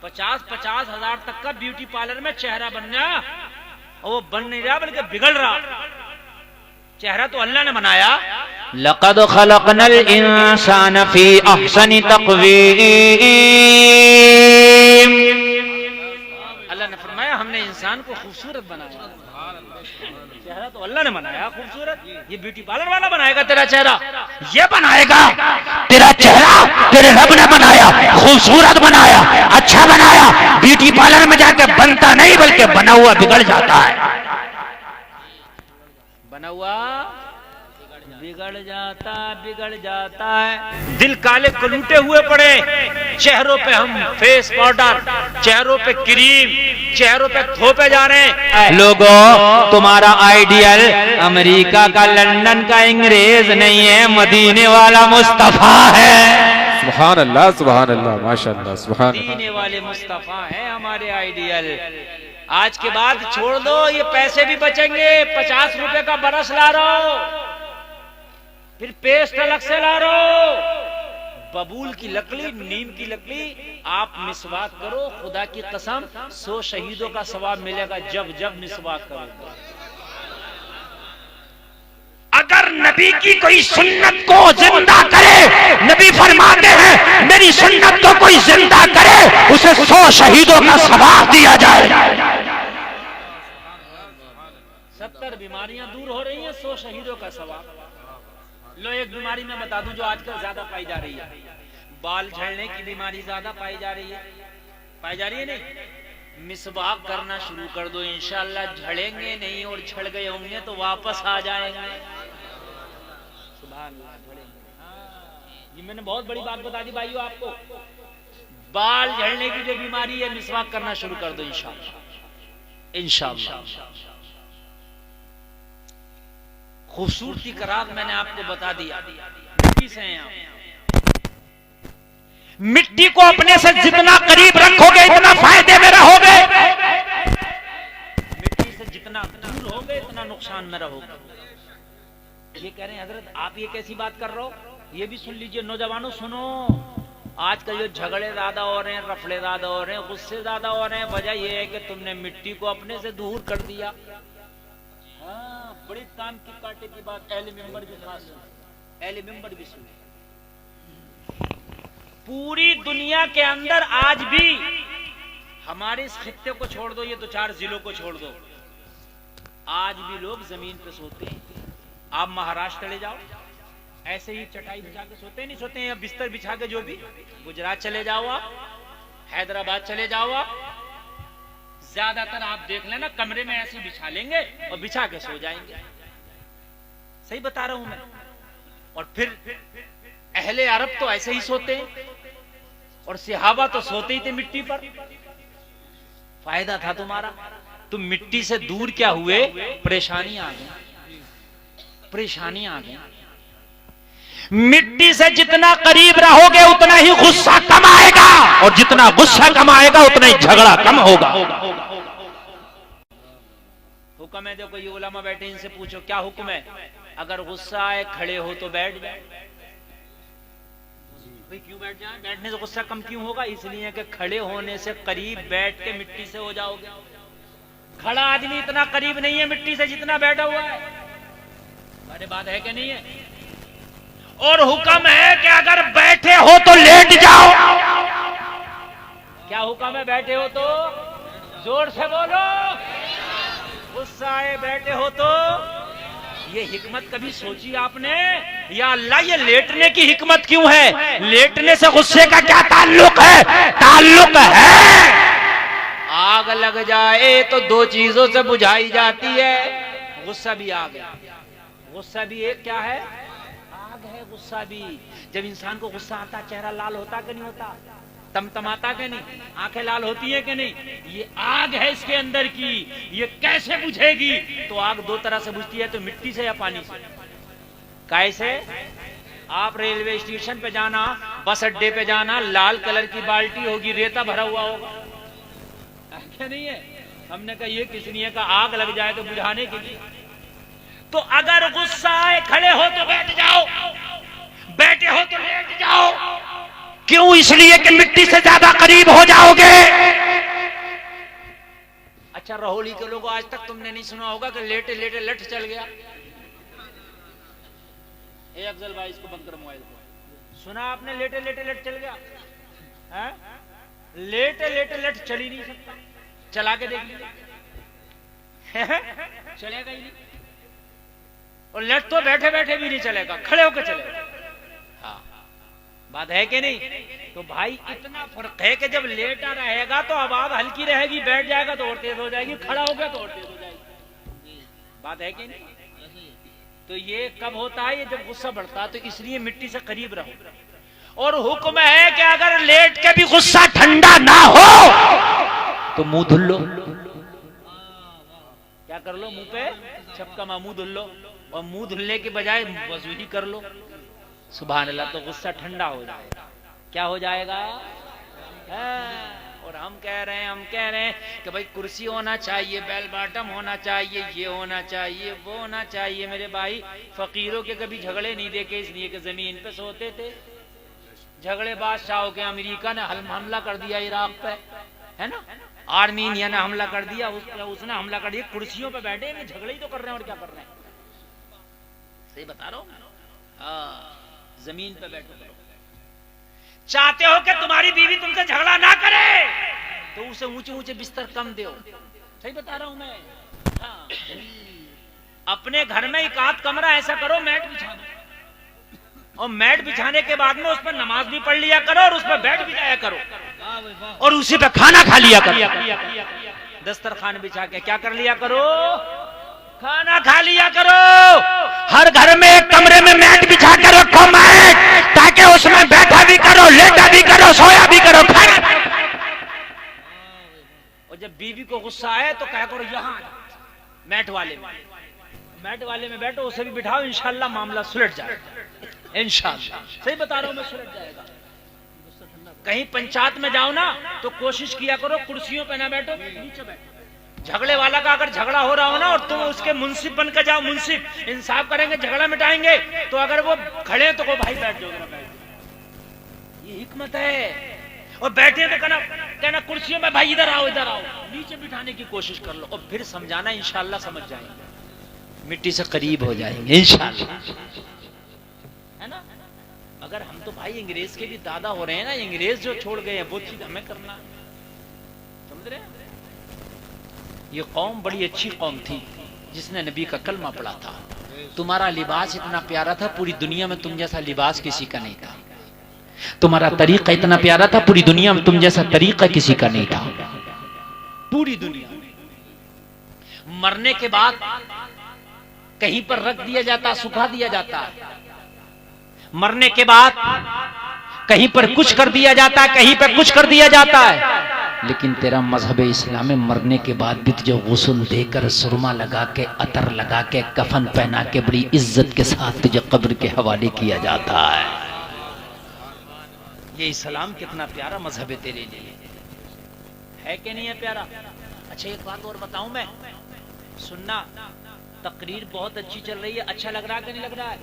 50-50 हजार तक का ब्यूटी पार्लर में चेहरा बन गया, और वो बन नहीं रहा बल्कि बिगड़ रहा। चेहरा तो अल्लाह ने बनाया। लक़द ख़लक़नल इंसान फी अहसनि तक़वीम, अल्लाह ने फरमाया हमने इंसान को खूबसूरत बनाया। चेहरा तो अल्लाह ने बनाया खूबसूरत, ये ब्यूटी पार्लर वाला बनाएगा तेरा चेहरा? ये बनाएगा तेरा चेहरा, तेरे रब ने बनाया, खूबसूरत बनाया, अच्छा बनाया। ब्यूटी पार्लर में जाके बनता नहीं बल्कि बना हुआ बिगड़ जाता है। बना हुआ बिगड़ जाता है। दिल काले कलूटे हुए पड़े, चेहरों पे हम फेस पाउडर, चेहरों पे क्रीम, चेहरों पे थोपे जा रहे हैं। लोगों, तुम्हारा आइडियल अमेरिका का, लंदन का अंग्रेज नहीं है, मदीने वाला मुस्तफा है। सुभान अल्लाह, सुभान अल्लाह, माशाअल्लाह, सुभान अल्लाह। मदीने वाले मुस्तफा है हमारे आइडियल। आज के बाद छोड़ दो, ये पैसे भी बचेंगे। 50 रुपए का बरस ला रहा हो, फिर पेस्ट अलग से ला रहा हो, बबूल की लकड़ी, नीम की लकड़ी, आप मिसवाक करो। खुदा की कसम 100 शहीदों का सवाब मिलेगा जब जब मिसवाक करोगे। अगर नबी की कोई सुन्नत को जिंदा करे, नबी फरमाते हैं मेरी सुन्नत को कोई जिंदा करे उसे 100 शहीदों का सवाब दिया जाए। 70 बीमारियां दूर हो रही हैं, 100 शहीदों का सवाब। लो एक बीमारी मैं बता दूं जो आजकल ज्यादा पाई जा रही है, बाल झड़ने की बीमारी ज्यादा पाई जा रही है नहीं। मिसवाक करना शुरू कर दो, इंशाअल्लाह झड़ेंगे नहीं, और झड़ गए होंगे तो वापस आ जाएंगे। सुभान अल्लाह, झड़ेंगे। ये मैंने बहुत बड़ी बात बता दी भाइयों आपको। बाल झड़ने की जो बीमारी है, मिसवाक करना शुरू कर दो इंशाअल्लाह। खूबसूरती का राज मैंने आपको बता दिया। मिट्टी से हैं आप। मिट्टी को अपने से जितना करीब रखोगे इतना फायदे में रहोगे, मिट्टी से जितना दूर होगे इतना नुकसान में रहोगे। ये कह रहे हैं हजरत आप ये कैसी बात कर रहे हो? ये भी सुन लीजिए नौजवानों, सुनो। आजकल जो झगड़े ज्यादा हो रहे हैं, रफड़े ज्यादा हो रहे हैं, गुस्से ज्यादा हो रहे हैं, वजह यह है कि तुमने मिट्टी को अपने से दूर कर दिया। बड़ी काम की काटे की बात, अहले मेंबर भी खास सुन, अहले मेंबर भी सुन। पूरी दुनिया के अंदर आज भी, हमारे इस खित्ते को छोड़ दो, ये 2-4 जिलों को छोड़ दो, आज भी लोग जमीन पे सोते हैं। आप महाराष्ट्र चले जाओ, ऐसे ही चटाई बिछा के सोते नहीं सोते हैं, या बिस्तर बिछा के, जो भी। गुजरात चले जाओ आप, हैदराबाद चले जाओ आप, ज्यादातर आप देख लेना कमरे में ऐसे बिछा लेंगे और बिछा के सो जाएंगे। सही बता रहा हूं मैं। और फिर अहले अरब तो ऐसे ही सोते हैं, और सहाबा तो सोते ही थे मिट्टी पर। फायदा था तुम्हारा, तुम मिट्टी से दूर क्या हुए? परेशानी आ गई, परेशानी आ गई। मिट्टी से जितना करीब रहोगे उतना ही गुस्सा कम आएगा, और जितना गुस्सा कम आएगा उतना ही झगड़ा कम होगा। हुक्म है, देखो ये उलमा बैठे, इनसे पूछो क्या हुक्म है? अगर गुस्सा आए खड़े हो तो बैठ जाए। भाई क्यों बैठ जाए? बैठने से गुस्सा कम क्यों होगा? इसलिए कि खड़े होने से करीब बैठ के मिट्टी से हो जाओगे। खड़ा आदमी इतना करीब नहीं है मिट्टी से जितना बैठा हुआ है। अरे बात है कि नहीं है? और हुक्म है कि अगर बैठे हो तो लेट जाओ। क्या हुक्म है? बैठे हो तो जोर से बोलो। गुस्सा आए बैठे हो तो। ये हिकमत कभी सोची आपने? या अल्लाह ये लेटने की हिकमत क्यों है? लेटने से गुस्से का क्या ताल्लुक है? ताल्लुक है, आग लग जाए तो 2 चीजों से बुझाई जाती है। गुस्सा भी आग है। गुस्सा भी एक क्या है? आग है। गुस्सा भी, जब इंसान को गुस्सा आता चेहरा लाल होता कि नहीं होता? तमतमाता के नहीं? आंखें लाल होती है कि नहीं? ये आग है इसके अंदर की। ये कैसे बुझेगी? तो आग 2 तरह से बुझती है, तो मिट्टी से या पानी से। कैसे? आप रेलवे स्टेशन पे जाना, बस अड्डे पे जाना, लाल कलर की बाल्टी होगी, रेता भरा हुआ होगा, क्या नहीं है? हमने कहा ये किस लिए? का आग लग जाए तो बुझाने के लिए। तो अगर गुस्सा आए खड़े हो तो बैठ जाओ, बैठे हो तो लेट जाओ। क्यों? इसलिए कि मिट्टी से ज्यादा करीब हो जाओगे अच्छा रहोली के लोगों, आज तक तुमने नहीं सुना होगा कि लेटे लेटे लठ चल गया। ए अफजल भाई इसको बंद कर मोबाइल को। सुना आपने लेटे लेटे लठ चल गया है? लेटे लेटे लठ चल ही नहीं सकता, चला के देख लीजिए चलेगा ही नहीं। और लठ तो बैठे बैठे भी नहीं चलेगा, खड़े होकर चलेगा। हाँ बात है कि नहीं? तो भाई इतना फर्क है कि जब लेटा रहेगा तो आवाज हल्की रहेगी, बैठ जाएगा तो और तेज हो जाएगी, खड़ा हो गया तो और तेज हो जाएगी। बात है कि नहीं? तो ये कब होता है? ये जब गुस्सा बढ़ता है। तो इसलिए मिट्टी से करीब रहो। और हुक्म है कि अगर लेट के भी गुस्सा ठंडा ना हो तो मुंह धुल लो। क्या कर लो? मुंह पे छपका मुंह धुल लो। और मुंह धुलने के बजाय वजूदी कर लो। सुभान अल्लाह। तो गुस्सा ठंडा हो जाएगा। क्या हो जाएगा? और हम कह रहे हैं कि भाई कुर्सी होना चाहिए, बेल बॉटम होना चाहिए, ये होना चाहिए, वो होना चाहिए। मेरे भाई फकीरों के कभी झगड़े नहीं देखे, इसलिए कि जमीन पे सोते थे। झगड़े बादशाहों के, अमेरिका ने हमला कर दिया इराक पे, है ना? आर्मीनिया ने हमला कर दिया, उसने हमला कर दिया। कुर्सियों पे बैठे हैं, झगड़े ही तो कर रहे हैं। और क्या कर रहे हैं? सही बता रहा हूं। जमीन पे बैठो। चाहते हो कि तुम्हारी बीवी तुमसे झगड़ा ना करे तो उसे ऊंचे ऊंचे बिस्तर कम दो। सही बता रहा हूं मैं। हाँ। अपने घर में एक आध कमरा ऐसा करो, मैट बिछा दो। और मैट बिछाने के बाद में उस पर नमाज भी पढ़ लिया करो और उस पर बैठ बिछाया करो और उसी पे खाना खा लिया करो। दस्तरखान बिछा के क्या कर लिया करो? खाना खा लिया करो। हर घर में एक कमरे में मैट बिछा कर रखो, मैट, ताकि उसमें बैठा भी करो, लेटा भी करो, सोया भी करो, खाना। और जब बीवी को गुस्सा आए तो क्या करो? यहाँ मैट वाले में बैठो, उसे भी बिठाओ, इंशाल्लाह मामला सुलझ जाएगा। इंशाल्लाह। सही बता रहा हूं मैं, सुलझ जाएगा। कहीं पंचायत में जाओ ना तो कोशिश किया करो कुर्सियों पे ना बैठो, नीचे बैठो। झगड़े वाला का अगर झगड़ा हो रहा हो ना और तुम उसके मुंसिफ बनकर जाओ, मुंसिफ इंसाफ करेंगे, झगड़ा मिटाएंगे, तो अगर वो खड़े तो को भाई बैठ जाओ, ये हिकमत है। और बैठे तो कहना कुर्सियों में भाई इधर आओ, नीचे बिठाने की कोशिश कर लो और फिर समझाना, इंशाल्लाह समझ जाएंगे, मिट्टी से करीब हो जाएंगे इंशाल्लाह, है ना? अगर हम तो भाई अंग्रेज के भी दादा हो रहे हैं ना, अंग्रेज जो छोड़ गए हैं वो चीज हमें करना, समझ रहे हैं? ये कौम बड़ी अच्छी कौम थी जिसने नबी का कलमा पढ़ा था। तुम्हारा लिबास इतना प्यारा था, पूरी दुनिया में तुम जैसा लिबास किसी का नहीं था। तुम्हारा तरीका इतना प्यारा था, पूरी दुनिया में तुम जैसा तरीका किसी का नहीं था। पूरी दुनिया। मरने के बाद कहीं पर रख दिया जाता, सुखा दिया जाता। मरने के बाद कहीं पर कुछ कर दिया जाता, कहीं पर कुछ कर दिया जाता है। लेकिन तेरा मजहब इस्लाम में मरने के बाद भी तुझे गुस्ल देकर, सुरमा लगा के, अतर लगा के, कफन पहना के, बड़ी इज्जत के साथ तुझे कब्र के हवाले किया जाता है। ये इस्लाम कितना प्यारा मजहब है तेरे लिए, है कि नहीं है प्यारा? अच्छा एक बात और बताऊं मैं, सुनना, तकरीर बहुत अच्छी चल रही है, अच्छा लग रहा है कि नहीं लग रहा है?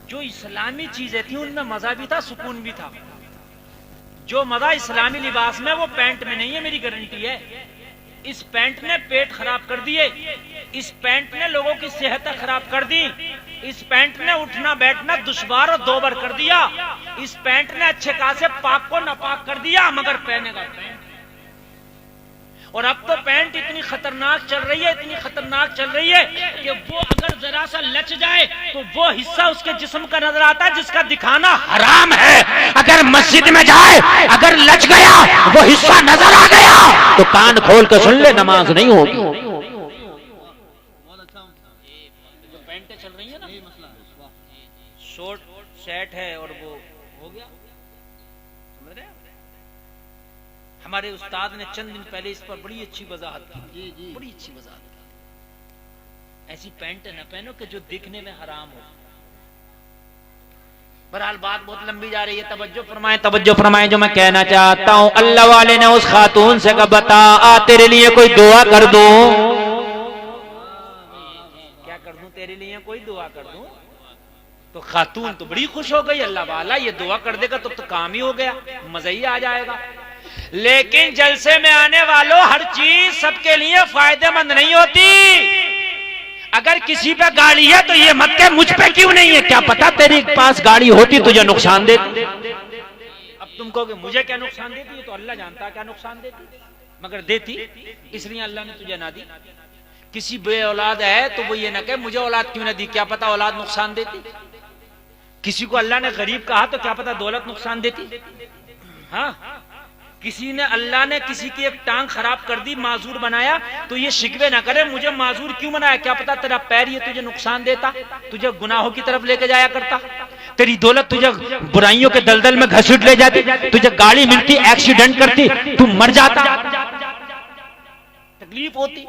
जो इस्लामी चीजें थी उनमें मजा भी था, सुकून भी था। जो मजा इस्लामी लिबास में वो पैंट में नहीं है, मेरी गारंटी है। इस पैंट ने पेट खराब कर दिए, इस पैंट ने लोगों की सेहत खराब कर दी, इस पैंट ने उठना बैठना दुश्वार और दोबर कर दिया, इस पैंट ने अच्छे खासे पाक को नापाक कर दिया, मगर पहनेगा पैंट। और अब तो पैंट इतनी खतरनाक चल रही है, इतनी खतरनाक चल रही है कि वो अगर जरा सा लच जाए तो वो हिस्सा उसके जिस्म का नजर आता है जिसका दिखाना हराम है। अगर मस्जिद में जाए, अगर लच गया, वो हिस्सा नजर आ गया, तो कान खोल कर सुन ले, नमाज नहीं होगी। जो पैंटें चल रही है ना, शॉर्ट शर्ट है और वो हो गया, समझ रहे? हमारे उस्ताद ने चंद दिन पहले इस पर बड़ी अच्छी वजाहत की, बड़ी अच्छी वजाहत की। ऐसी पैंट न पहनो कि जो दिखने में हराम हो। बहरहाल बात बहुत लंबी जा रही है, तवज्जो फरमाएं जो मैं कहना चाहता हूं। अल्लाह वाले ने उस खातून से कहा, बता तेरे लिए कोई दुआ कर दूं? क्या कर दूं तेरे लिए? कोई दुआ कर दूं? तो खातून तो बड़ी खुश हो गई, अल्लाह वाला ये दुआ कर देगा तो काम ही हो गया, मजा ही आ जाएगा। लेकिन जलसे में आने वालों, हर चीज सबके लिए फायदेमंद नहीं होती। अगर किसी पे गाड़ी है तो ये मत कह मुझ पे क्यों नहीं है, क्या पता तेरे पास गाड़ी होती तुझे नुकसान देती। अब तुम कहोगे मुझे क्या नुकसान देती है, तो अल्लाह जानता क्या नुकसान देती, मगर देती इसलिए अल्लाह ने तुझे ना दी। किसी बे औलाद है तो वो ये ना कहे मुझे औलाद क्यों ना दी, क्या पता औलाद नुकसान देती। किसी को अल्लाह ने गरीब कहा तो क्या पता दौलत नुकसान देती। हाँ, किसी ने अल्लाह ने किसी की एक टांग खराब कर दी, माजूर बनाया, तो ये शिकवे ना करे मुझे माजूर क्यों बनाया, क्या पता तेरा पैर ये तुझे नुकसान देता, तुझे गुनाहों की तरफ लेके जाया करता, तेरी दौलत तुझे बुराइयों के दलदल में घसीट ले जाती, तुझे गाड़ी मिलती एक्सीडेंट करती, तू मर जाता, तकलीफ होती।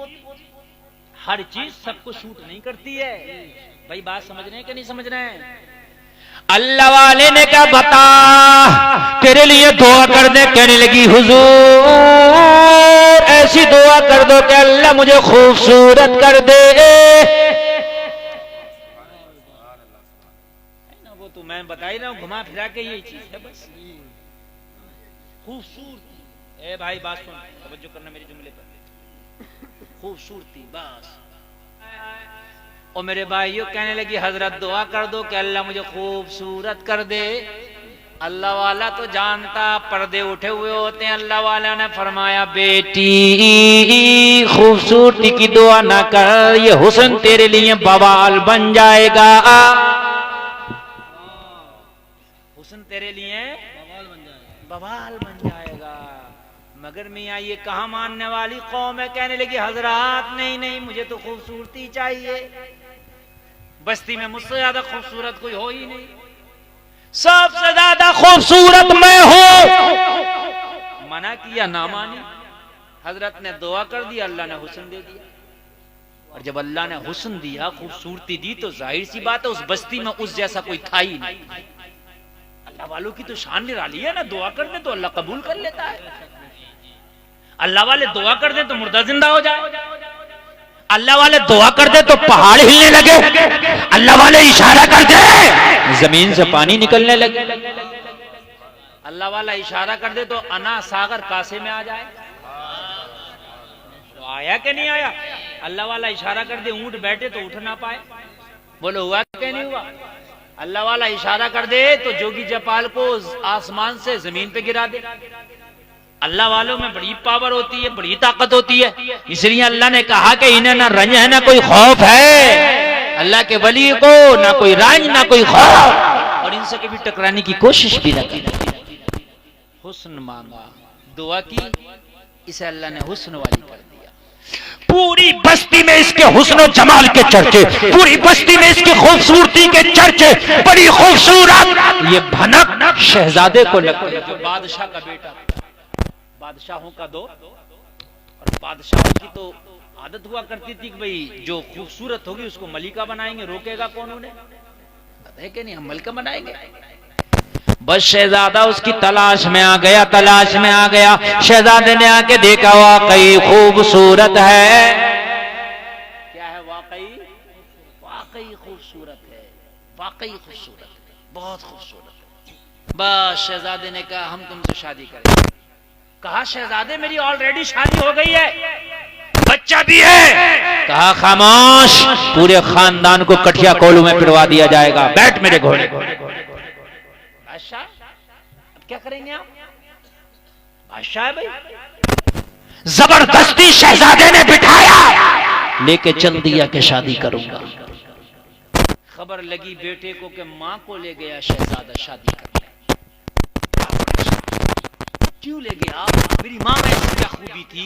हर चीज सबको शूट नहीं करती है। भाई बात समझ रहे हैं कि नहीं समझ रहे हैं? अल्लाह वाले ने क्या बता तेरे लिए दुआ कर दे, कहने लगी हुजूर ऐसी दुआ कर दो कि अल्लाह मुझे खूबसूरत कर दे। वो तो मैं बता ही रहा हूं, घुमा फिरा के यही चीज है बस, खूबसूरती। ए भाई बात सुन, तवज्जो करना मेरे जुमले पर, खूबसूरती बस। और मेरे भाइयों कहने लगी हजरत दुआ कर दो कि अल्लाह मुझे खूबसूरत कर दे। अल्लाह वाला तो जानता पर्दे उठे हुए होते हैं। अल्लाह वाला ने फरमाया बेटी खूबसूरती की दुआ ना कर, ये हुस्न तेरे लिए बवाल बन जाएगा। हुस्न तेरे लिए बवाल बन जाएगा। मगर मियाँ ये कहाँ मानने वाली कौम है। कहने लगी हजरात नहीं नहीं मुझे तो खूबसूरती चाहिए, बस्ती में मुझसे ज्यादा खूबसूरत कोई हो ही नहीं, सबसे ज्यादा खूबसूरत मैं हूं। मना किया ना मानी, हजरत ने दुआ कर दी, अल्लाह ने हुस्न दे दिया। और जब अल्लाह ने हुस्न दिया, खूबसूरती दी, तो जाहिर सी बात है उस बस्ती में उस जैसा कोई था ही नहीं। अल्लाह वालों की तो शान निराली है ना, दुआ कर दे तो अल्लाह कबूल कर लेता है। अल्लाह वाले दुआ कर दे तो मुर्दा जिंदा हो जाए, अल्लाह वाले दुआ कर दे तो पहाड़ हिलने लगे, अल्लाह वाले इशारा कर दे जमीन से पानी निकलने लगे, अल्लाह वाला इशारा कर दे तो अना सागर कासे में आ जाए। तो आया कि नहीं आया? अल्लाह वाला इशारा कर दे ऊंट बैठे तो उठ ना पाए। बोलो हुआ कि नहीं हुआ? अल्लाह वाला इशारा कर दे तो जोगी जपाल को आसमान से जमीन पे गिरा दे। अल्लाह वालों में बड़ी पावर होती है, बड़ी ताकत होती है। इसलिए अल्लाह ने कहा कि इन्हें ना रंज है ना कोई खौफ है। अल्लाह के वली को ना कोई रंज ना कोई खौफ, और इनसे कभी टकराने की कोशिश भी न की। हुस्न मांगा, दुआ की, इसे अल्लाह ने हुस्न वाली कर दिया। पूरी बस्ती में इसके हुस्न जमाल के चर्चे, पूरी बस्ती में इसकी खूबसूरती के चर्चे, बड़ी खूबसूरत। ये भनक शहजादे को लगती, जो बादशाह का बेटा, बादशाहों का दो, और बादशाहों की तो आदत हुआ करती थी कि भाई जो खूबसूरत होगी उसको मलिका बनाएंगे, रोकेगा कौन उन्हें? पता है कि नहीं, हम मलिका बनाएंगे। बस शहजादा उसकी तलाश में आ गया, तलाश में आ गया। शहजादे ने आके देखा वाकई खूबसूरत है। क्या है? वाकई वाकई खूबसूरत है, वाकई खूबसूरत है, बहुत खूबसूरत। बस शहजादे ने कहा हम तुमसे शादी करेंगे। कहा शहजादे मेरी ऑलरेडी शादी हो गई है, बच्चा भी है। कहा खामोश, पूरे खानदान को कठिया कोलू में पिड़वा दिया जाएगा, बैठ मेरे घोड़े। बादशाह अब क्या करेंगे आप? बादशाह है भाई। जबरदस्ती शहजादे ने बिठाया, लेके चल दिया कि शादी करूंगा। खबर लगी बेटे को कि मां को ले गया शहजादा शादी करने। क्यों ले गया? मेरी मां में ऐसी क्या खूबी थी?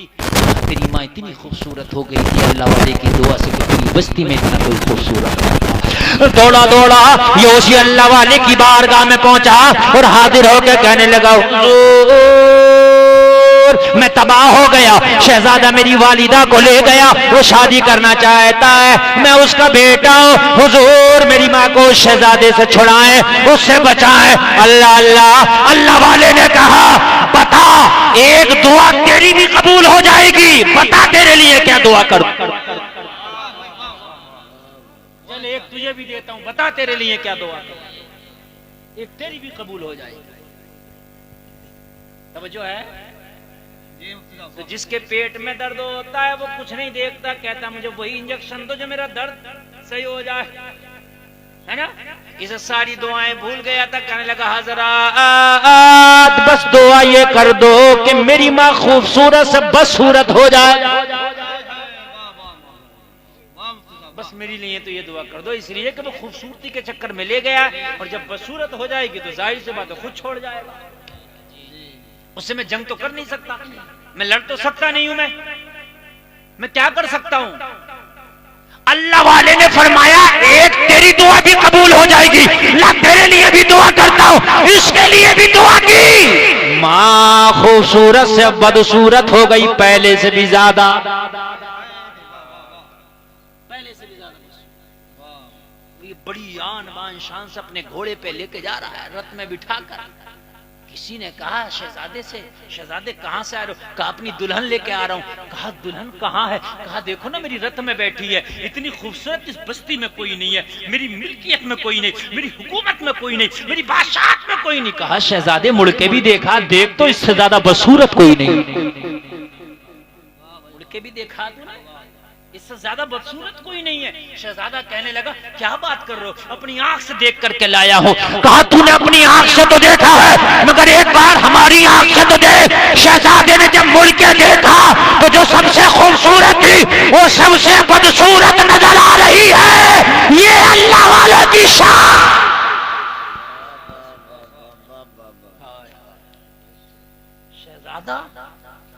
तेरी मां इतनी खूबसूरत हो गई थी अल्लाह वाले की दुआ से कि पूरी बस्ती में इतना कोई खूबसूरत नहीं था। दौड़ा दौड़ा ये उसी अल्लाह वाले की बारगाह में पहुंचा और हाजिर होकर कहने लगा मैं तबाह हो गया, शहजादा मेरी वालिदा को ले गया, वो शादी करना चाहता है, मैं उसका बेटा हूं। हुजूर मेरी माँ को उस शहजादे से छुड़ाएं, उससे बचाएं। अल्लाह अल्लाह। अल्लाह वाले ने कहा बता, एक दुआ तेरी भी कबूल हो जाएगी, बता तेरे लिए क्या दुआ करूं? चल एक तुझे भी देता हूं, बता तेरे लिए क्या दुआ करूं? एक तेरी भी कबूल हो जाएगी। तवज्जो है? तो जिसके पेट में दर्द होता है वो कुछ नहीं देखता, कहता मुझे वही इंजेक्शन दो जो मेरा दर्द सही हो जाए, है ना। इसे सारी दुआएं भूल गया था, कहने लगा हजरत बस दुआ ये कर दो कि मेरी माँ खूबसूरत से बदसूरत हो जाए, बस मेरे लिए तो ये दुआ कर दो, इसलिए कि वो खूबसूरती के चक्कर में ले गया, और जब बदसूरत हो जाएगी तो जाहिर सी बात है खुद छोड़ जाएगा। उससे मैं जंग तो कर नहीं सकता, मैं लड़ तो सकता नहीं हूं, मैं क्या कर सकता हूं। अल्लाह वाले ने फरमाया एक तेरी दुआ भी कबूल हो जाएगी, ला तेरे लिए भी दुआ करता हूं, इसके लिए भी दुआ की। माँ खूबसूरत से बदसूरत हो गई, पहले से भी ज्यादा, पहले से भी ज्यादा। ये बड़ी आन बान शान से अपने घोड़े पे लेके जा रहा है, रथ में बिठाकर। किसी ने कहा शहजादे से, शहजादे कहाँ से आ रहे हो? कहा अपनी दुल्हन लेके आ रहा हूँ। कहा दुल्हन कहाँ है? कहा देखो ना मेरी रथ में बैठी है, इतनी खूबसूरत इस बस्ती में कोई नहीं है, मेरी मिल्कियत में कोई नहीं, मेरी हुकूमत में कोई नहीं, मेरी बादशाहत में कोई नहीं। कहा शहजादे मुड़ के भी देखा, देख तो इससे ज्यादा बदसूरत कोई नहीं। मुड़ के भी देखा तो ना, इससे ज्यादा बदसूरत कोई नहीं है। शहजादा कहने लगा क्या बात कर रहे हो, अपनी आंख से देख करके लाया हूँ। कहा तूने अपनी आंख से तो देखा है, मगर एक बार हमारी आंख से तो देख। शहजादे ने जब मुड़ के देखा तो जो सबसे खूबसूरत थी वो सबसे बदसूरत नजर आ रही है। ये अल्लाह वालों की शान। शहजादा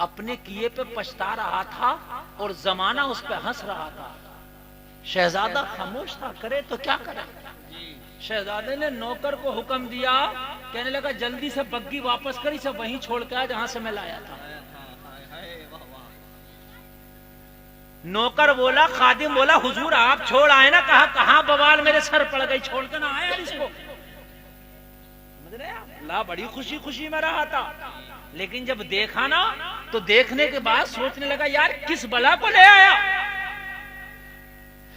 अपने किए पे पछता रहा था और जमाना उस पे हंस रहा था। शहजादा खामोश था, करे तो क्या करे। शहजादे ने नौकर को हुक्म दिया, कहने लगा जल्दी से बग्गी वापस कर, इसे वहीं छोड़ के आ जहां से मैं लाया था। नौकर बोला, खादिम बोला हुजूर आप छोड़ आए ना। कहा कहां बवाल मेरे सर पड़ गई, छोड़ के ना आया इसको। समझ रहे आप? ला बड़ी खुशी खुशी में रहा था, लेकिन जब देखा ना तो देखने के बाद सोचने लगा यार किस बला को ले आया।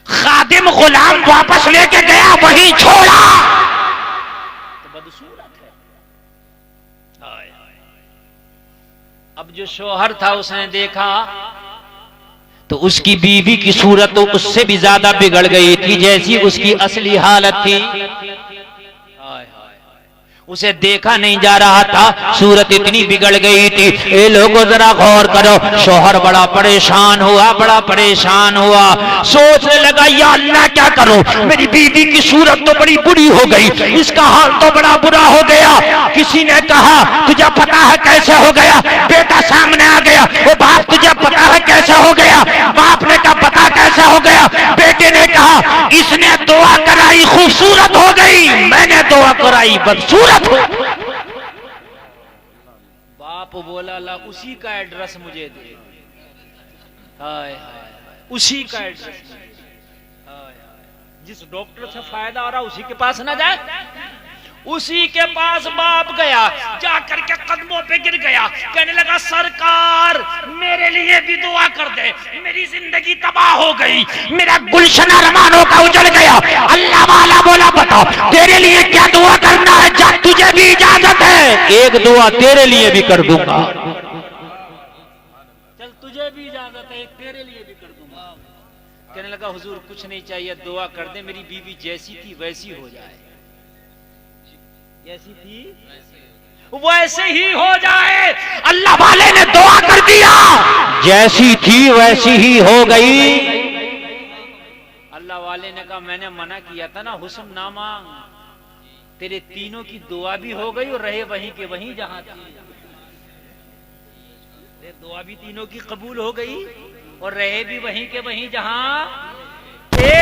खादिम गुलाम वापस लेके गया, वहीं छोड़ा तो बदसूरत है। अब जो शोहर था उसने देखा तो उसकी बीवी की सूरत तो उससे भी ज्यादा बिगड़ गई थी जैसी उसकी असली हालत थी। उसे देखा नहीं जा रहा था, सूरत इतनी बिगड़ गई थी। ए लोगों जरा गौर करो, शौहर बड़ा परेशान हुआ, बड़ा परेशान हुआ। सोचने लगा या अल्लाह क्या करूं, मेरी बीवी की सूरत तो बड़ी बुरी हो गई, इसका हाल तो बड़ा बुरा हो गया। किसी ने कहा तुझे पता है कैसे हो गया? बेटा सामने आ गया, ओ बाप तुझे पता है कैसे हो गया? बाप ने कहा पता कैसे हो गया? बेटे ने कहा इसने दुआ कराई खूबसूरत हो गई, मैंने दुआ कराई बदसूरत। बाप बोला ला उसी का एड्रेस मुझे दे। हाय हाय उसी का एड्रेस। जिस डॉक्टर से फायदा हो रहा उसी के पास ना जाए। उसी के पास बाप गया, जाकर के कदमों पे गिर गया, कहने लगा सरकार मेरे लिए भी दुआ कर दे, मेरी जिंदगी तबाह हो गई, मेरा गुलशन अरमानों का उजड़ गया। अल्लाह वाला बोला बताओ तेरे लिए क्या दुआ करना है? जा तुझे भी इजाजत है, एक दुआ तेरे लिए भी कर दूंगा। चल तुझे भी इजाजत है, एक तेरे लिए भी कर दूंगा। कहने लगा हुजूर कुछ नहीं चाहिए, दुआ कर दे मेरी बीवी जैसी थी वैसी हो जाए, जैसी थी वैसे ही हो जाए। अल्लाह वाले ने दुआ कर दिया, जैसी थी वैसी ही हो गई। अल्लाह वाले ने कहा मैंने मना किया था ना हुस्न ना मांग, तेरे तीनों की दुआ भी हो गई और रहे वहीं के वहीं जहां थी। दुआ भी तीनों की कबूल हो गई और रहे भी वहीं के वहीं जहां थे।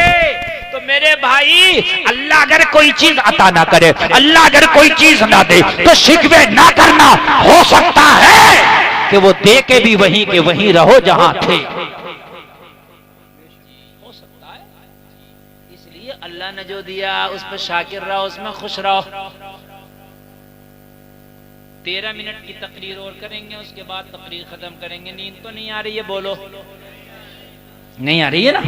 तो मेरे भाई अल्लाह अगर कोई चीज अता ना करे, अल्लाह अगर कोई चीज ना दे तो शिकवे ना करना। हो सकता है कि वो दे के भी वहीं के वहीं रहो जहां थे। हो सकता है, इसलिए अल्लाह ने जो दिया उस पर शाकिर रहो, उसमें खुश रहो। 13 मिनट की तकरीर और करेंगे, उसके बाद तकरीर खत्म करेंगे। नींद तो नहीं आ रही है? बोलो नहीं आ रही है ना?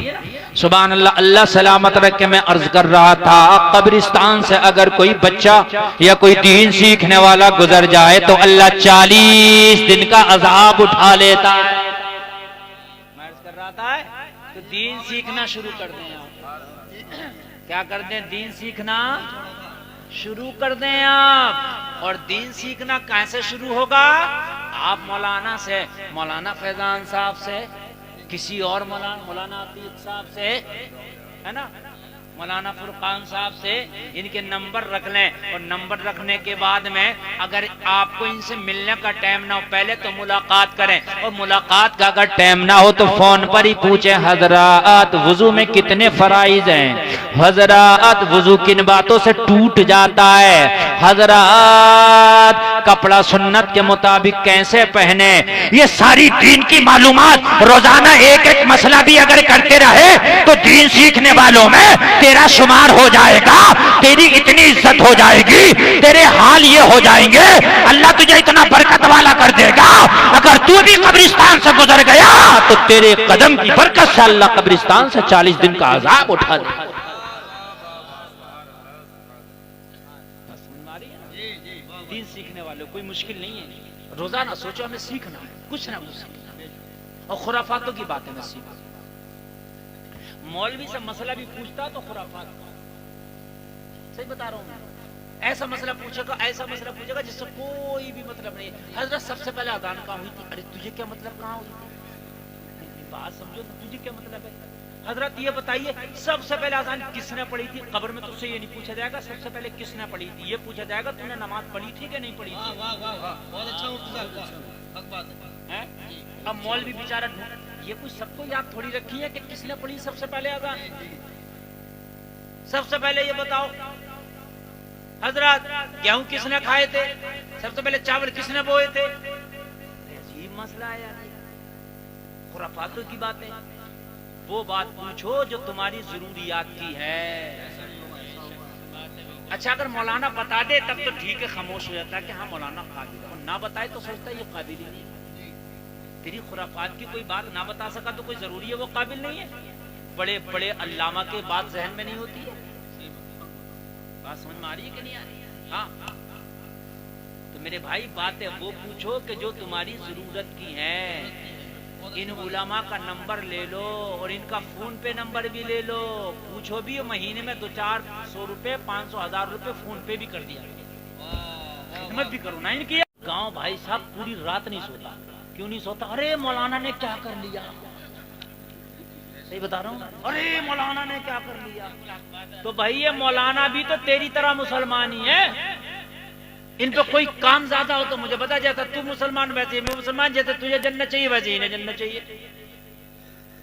सुभान अल्लाह। अल्लाह सलामत रखे। मैं अर्ज कर रहा था, कब्रिस्तान से अगर कोई बच्चा या कोई दीन सीखने वाला गुजर जाए तो अल्लाह 40 दिन का अजाब उठा लेता है। मैं अर्ज कर रहा था तो दीन सीखना शुरू कर दें आप। क्या कर दें? दीन सीखना शुरू कर दें आप। और दीन सीखना कैसे शुरू होगा? आप मौलाना से, मौलाना फैजान साहब से, किसी और मौलाना अतीक साहब से, है ना, मौलाना फुरकान साहब से इनके नंबर रख लें। और नंबर रखने के बाद में अगर आपको इनसे मिलने का टाइम ना हो, पहले तो मुलाकात करें। और मुलाकात का अगर टाइम ना हो तो फोन पर ही पूछें, हजरात वुजू में कितने फराइज हैं, हजरात वुजू किन बातों से टूट जाता है, हजरात कपड़ा सुन्नत के मुताबिक कैसे पहने। ये सारी दीन की मालूमात रोजाना एक एक मसला भी अगर करते रहे तो दीन सीखने वालों में तेरा शुमार हो जाएगा। तेरी इतनी इज्जत हो जाएगी, तेरे हाल ये हो जाएंगे, अल्लाह तुझे इतना बरकत वाला कर देगा। अगर तू भी कब्रिस्तान से गुजर गया तो तेरे कदम की बरकत से अल्लाह कब्रिस्तान से 40 दिन का अजाब उठा दे। दीन सीखने वालों कोई मुश्किल नहीं है। रोजाना सोचो हमें सीखना है, कुछ ना कुछ सीखना। और खुराफातों की बातें में सीखो। मौलवी से मसला भी पूछता तो खुराफात, सही बता रहा हूं मैं। ऐसा मसला पूछेगा, ऐसा मसला पूछेगा जिससे कोई भी मतलब नहीं। हजरत सबसे पहले अजान कहाँ हुई थी? अरे तुझे क्या मतलब कहाँ हुई थी? बात समझो, तुझे क्या मतलब है? हजरत ये बताइए सबसे पहले अजान किसने पढ़ी थी? कब्र में तुझसे ये नहीं पूछा जाएगा सबसे पहले किसने पढ़ी थी, ये पूछा जाएगा तूने नमाज पढ़ी थी कि नहीं पढ़ी थी। बहुत अच्छा। अब मौलवी बेचारा, ये कुछ सबको याद थोड़ी रखी है कि किसने पढ़ी सबसे पहले अजान। सबसे पहले ये बताओ हजरत गेहूं किसने खाए थे? सबसे पहले चावल किसने बोए थे? अजीब मसला है यार, खुराफातों की बातें। वो बात पूछो जो तुम्हारी जरूरियात की है। अच्छा अगर मौलाना बता दे तब तो ठीक है, खामोश हो जाता है कि हाँ मौलाना काबिल है। और ना बताए तो सोचता है ये काबिल ही नहीं। तेरी खुराफात की कोई बात ना बता सका तो कोई जरूरी है वो काबिल नहीं है? बड़े बड़े अल्लामा के बात जहन में नहीं होती है। बात समझ में आ रही है कि नहीं आ रही है? हाँ तो मेरे भाई बात है वो पूछो कि जो तुम्हारी जरूरत की है। इन उलमा का नंबर ले लो और इनका फोन पे नंबर भी ले लो। पूछो भी, महीने में 200-400 रुपए 500-1000 रुपए फोन पे भी कर दिया। हिम्मत भी करो ना इनकी। गांव भाई साहब पूरी रात नहीं सोता। क्यों नहीं सोता? अरे मौलाना ने क्या कर लिया। सही बता रहा हूँ, अरे मौलाना ने क्या कर लिया। तो भाई ये मौलाना भी तो तेरी तरह मुसलमान ही है। इन पे कोई काम ज्यादा हो तो मुझे बता जाता, तू मुसलमान वैसे मैं मुसलमान, जैसे तुझे जन्नत चाहिए वैसे इन्हें जन्नत चाहिए।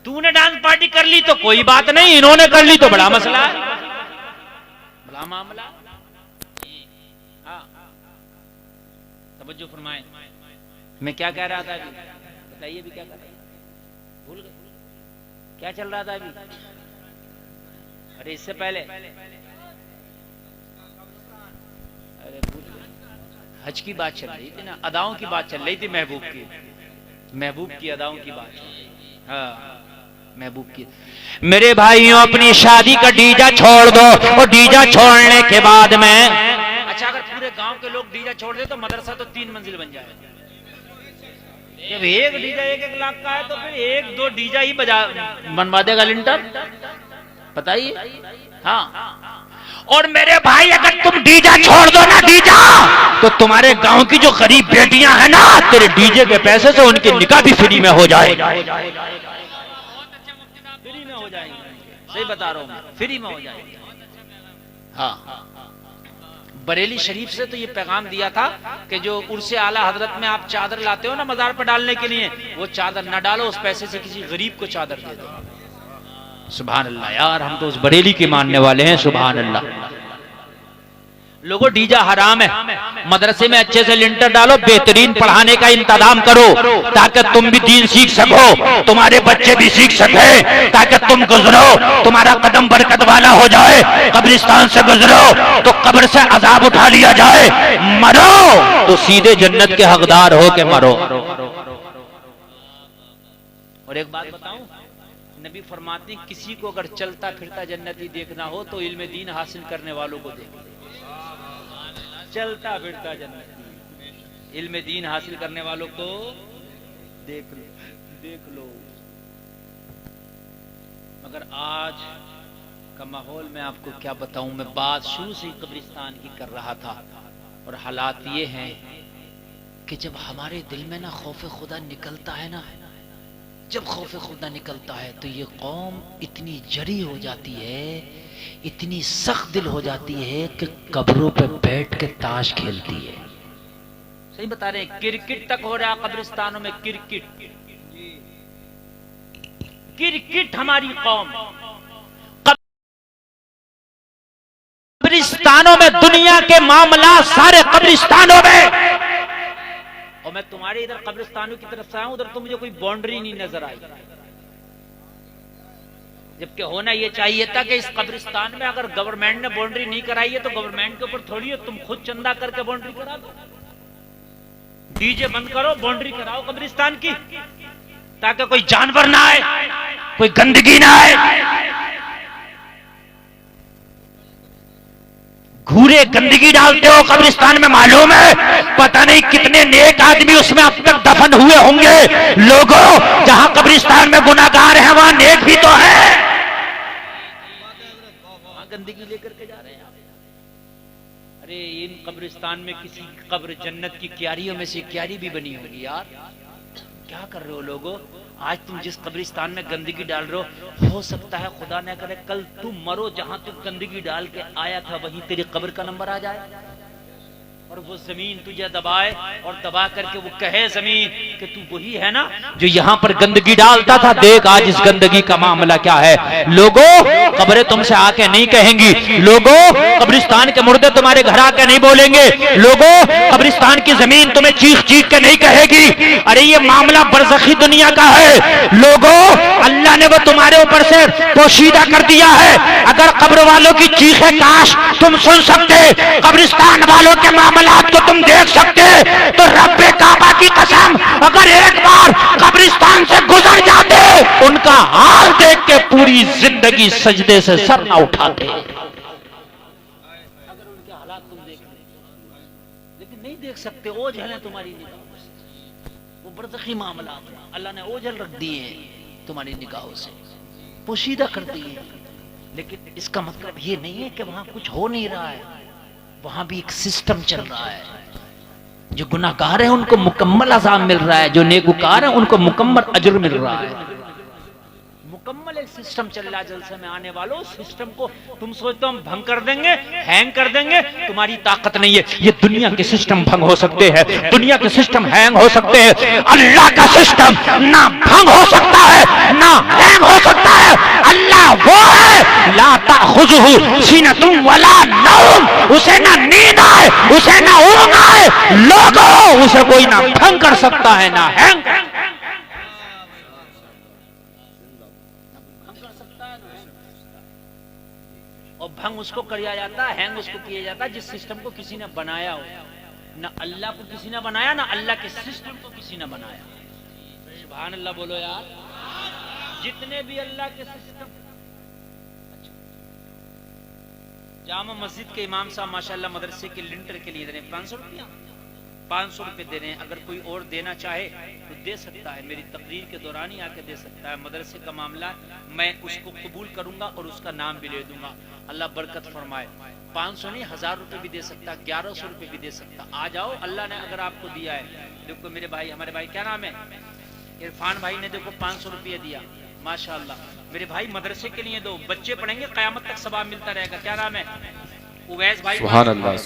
तूने डांस पार्टी कर ली तो कोई बात नहीं, इन्होंने कर ली तो बड़ा मसला है, बड़ा मामला। हाँ तवज्जो फरमाएं। मैं क्या कह रहा था अभी? बताइए अभी क्या कर रहा था? भूल गए क्या चल रहा था अभी? अरे इससे पहले, अरे भूल गए, हज की बात चल रही थी ना, अदाओं की बात चल रही थी, महबूब की अदाओं की बात। हाँ महबूब की। मेरे भाइयों अपनी शादी का डीजा छोड़ दो और डीजा छोड़ने के बाद में, अच्छा अगर पूरे गांव के लोग डीजा छोड़ दे तो मदरसा तो 3 मंजिल बन जाए। जब एक डीजा 1-1 लाख का है तो फिर 1-2 डीजा ही बनवा देगा लिंटर, बताइए। हाँ और मेरे भाई अगर तुम डीजा छोड़ दो ना डीजा, तो तुम्हारे गांव की जो गरीब बेटियां हैं ना, तेरे डीजे के पैसे से उनकी निकाह भी फ्री में हो जाए। फ्री में हो जाएगी, सही बता रहा हूँ, फ्री में हो जाएगी। हाँ बरेली शरीफ से तो ये पैगाम दिया था कि जो उर्से आला हजरत में आप चादर लाते हो ना मजार पर डालने के लिए, वो चादर न डालो, उस पैसे से किसी गरीब को चादर दे दो। सुभान अल्लाह यार, हम तो उस बरेली के मानने वाले हैं। सुभान अल्लाह। लोगों डीजा हराम है, मदरसे में अच्छे से लिंटर डालो, बेहतरीन पढ़ाने का इंतजाम करो ताकि तुम भी दीन सीख सको, तुम्हारे बच्चे भी सीख सके, ताकि तुम गुजरो तुम्हारा कदम बरकत वाला हो जाए। कब्रिस्तान से गुजरो तो कब्र से अजाब उठा लिया जाए, मरो तो सीधे जन्नत के हकदार हो के मरो। और एक बात बताऊं, नबी फरमाते हैं किसी को अगर चलता फिरता जन्नती देखना हो तो इल्म दीन हासिल करने वालों को देख लो। चलता फिरता जन्नती, इल्म दीन हासिल करने वालों को देख लो, देख लो। मगर आज का माहौल मैं आपको क्या बताऊं, मैं बात शुरू से ही कब्रिस्तान की कर रहा था। और हालात ये हैं कि जब हमारे दिल में ना खौफ खुदा निकलता है ना, जब खौफ खुदा निकलता है तो ये कौम इतनी जरी हो जाती है, इतनी सख्त दिल हो जाती है कि कब्रों पे बैठ के ताश खेलती है। सही बता रहे हैं, क्रिकेट तक हो रहा कब्रिस्तानों में, क्रिकेट क्रिकेट हमारी कौम। कब्रिस्तानों में दुनिया के मामला सारे कब्रिस्तानों में। और मैं तुम्हारे इधर कब्रिस्तानों की तरफ से आया हूं, उधर तो मुझे कोई बाउंड्री नहीं नजर आई। जबकि होना यह चाहिए था कि इस कब्रिस्तान में अगर गवर्नमेंट ने बाउंड्री नहीं कराई है तो गवर्नमेंट के ऊपर थोड़ी है, तुम खुद चंदा करके बाउंड्री करा दो। डीजे बंद करो, बाउंड्री कराओ कब्रिस्तान की, ताकि कोई जानवर ना आए, कोई गंदगी ना आए। घूरे गंदगी डालते हो कब्रिस्तान में, मालूम है पता नहीं कितने नेक आदमी उसमें अब तक दफन हुए होंगे। लोगों, जहां कब्रिस्तान में गुनाहगार हैं वहां नेक भी तो है। वहां गंदगी लेकर के जा रहे हैं। अरे इन कब्रिस्तान में किसी कब्र जन्नत की क्यारियों में से क्यारी भी बनी होगी यार। क्या कर रहे हो लोगों? आज तुम जिस कब्रिस्तान में गंदगी डाल रहे हो सकता है खुदा न करे कल तुम मरो, जहां तुम गंदगी डाल के आया था वहीं तेरी कब्र का नंबर आ जाए और वो जमीन तुझे दबाए और दबा करके वो कहे जमीन कि तू वही है ना जो यहाँ पर गंदगी डालता था। देख आज इस गंदगी का मामला क्या है। लोगों, कब्रें तुमसे आके नहीं कहेंगी। लोगों, कब्रिस्तान के मुर्दे तुम्हारे घर आके नहीं बोलेंगे। लोगों, कब्रिस्तान की जमीन तुम्हें चीख चीख के नहीं कहेगी। अरे ये मामला बरज़खी दुनिया का है। लोगों, अल्लाह ने वो तुम्हारे ऊपर से पोशीदा कर दिया है। अगर कब्र वालों की चीखें काश तुम सुन सकते, कब्रिस्तान वालों के मामला को तुम देख सकते, तो रब्बे काबा की कसम अगर एक बार कब्रिस्तान से गुजर जाते, उनका हाल देख के पूरी जिंदगी सजदे से सर न उठाते। अगर उनके हालात तुम देख लेकिन नहीं देख सकते, ओझल है तुम्हारी निगाहों से। वो बरज़खी मामला अल्लाह ने ओझल रख दिए हैं तुम्हारी निगाहों से, पोशीदा कर दिए। लेकिन इसका मतलब ये नहीं है कि वहां कुछ हो नहीं रहा है। वहां भी एक सिस्टम चल रहा है। जो गुनाहगार है उनको मुकम्मल अज़ाब मिल रहा है, जो नेकूकार है उनको मुकम्मल अजर मिल रहा है। मुकम्मल एक सिस्टम चल रहा है। जलसे में आने वालों, सिस्टम को तुम सोचते हो हम भंग कर देंगे, हैंग कर देंगे, तुम्हारी ताकत नहीं है। ये दुनिया के सिस्टम भंग हो सकते हैं, दुनिया के सिस्टम हैंग हो सकते हैं। अल्लाह का सिस्टम ना भंग हो सकता है ना हैंग हो सकता है। अल्लाह वो है ला ताखुज़ुहु सीनतुन वला नौम, उसे ना नींद आए, उसे ना ऊंघ आए। लोगों, उसे कोई ना भंग कर सकता है ना हैंग और भंग उसको किया जाता है, हैंग उसको किया जाता है जिस सिस्टम को किसी ने बनाया हो। ना अल्लाह को किसी ने बनाया, ना अल्लाह के सिस्टम को किसी ने बनाया। सुभान अल्लाह बोलो यार। जितने भी अल्लाह के सिस्टम। जामा मस्जिद के इमाम साहब माशाल्लाह मदरसे के लिंटर के लिए दे रहे हैं 500 रुपया, 500 रुपये दे रहे हैं। अगर कोई और देना चाहे तो दे सकता है, मेरी तकरीर के दौरान ही आके दे सकता है। मदरसे का मामला, मैं उसको कबूल करूंगा और उसका नाम भी ले दूंगा। अल्लाह बरकत फरमाए। 500 नहीं 1000 रुपये भी दे सकता, 1100 रुपये भी दे सकता। आ जाओ, अल्लाह ने अगर आपको दिया है। देखो मेरे भाई, हमारे भाई क्या नाम है, इरफान भाई ने देखो 500 रुपये दिया माशाल्लाह। मेरे भाई मदरसे के लिए दो, बच्चे पढ़ेंगे क़यामत तक सवाब मिलता रहेगा। क्या नाम है? उवैस भाई। सुभान अल्लाह।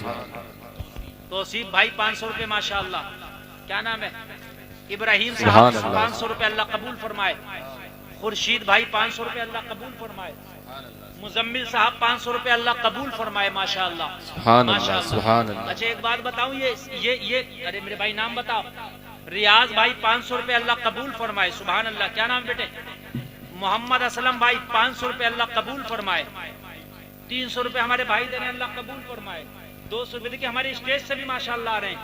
तौसीफ भाई 500 रुपये माशाल्लाह। क्या नाम है? इब्राहिम साहब 500 रुपये, अल्लाह कबूल फरमाए। खुर्शीद भाई 500 रुपये, अल्लाह कबूल फरमाए। मुजम्मिल साहब 500 रुपये, अल्लाह कबूल फरमाए माशाल्लाह। सुभान अल्लाह, सुभान अल्लाह। अच्छा एक बात बताऊं, ये अरे मेरे भाई नाम बताओ। रियाज भाई 500 रुपये, अल्लाह कबूल फरमाए। सुभान अल्लाह। क्या नाम बेटे? मोहम्मद असलम भाई 500 रुपये, अल्लाह कबूल फरमाए। 300 रुपये हमारे भाई दे रहे हैं, अल्लाह कबूल फरमाए। 200 रुपये देखिए हमारे स्टेज से भी माशाल्लाह आ रहे हैं।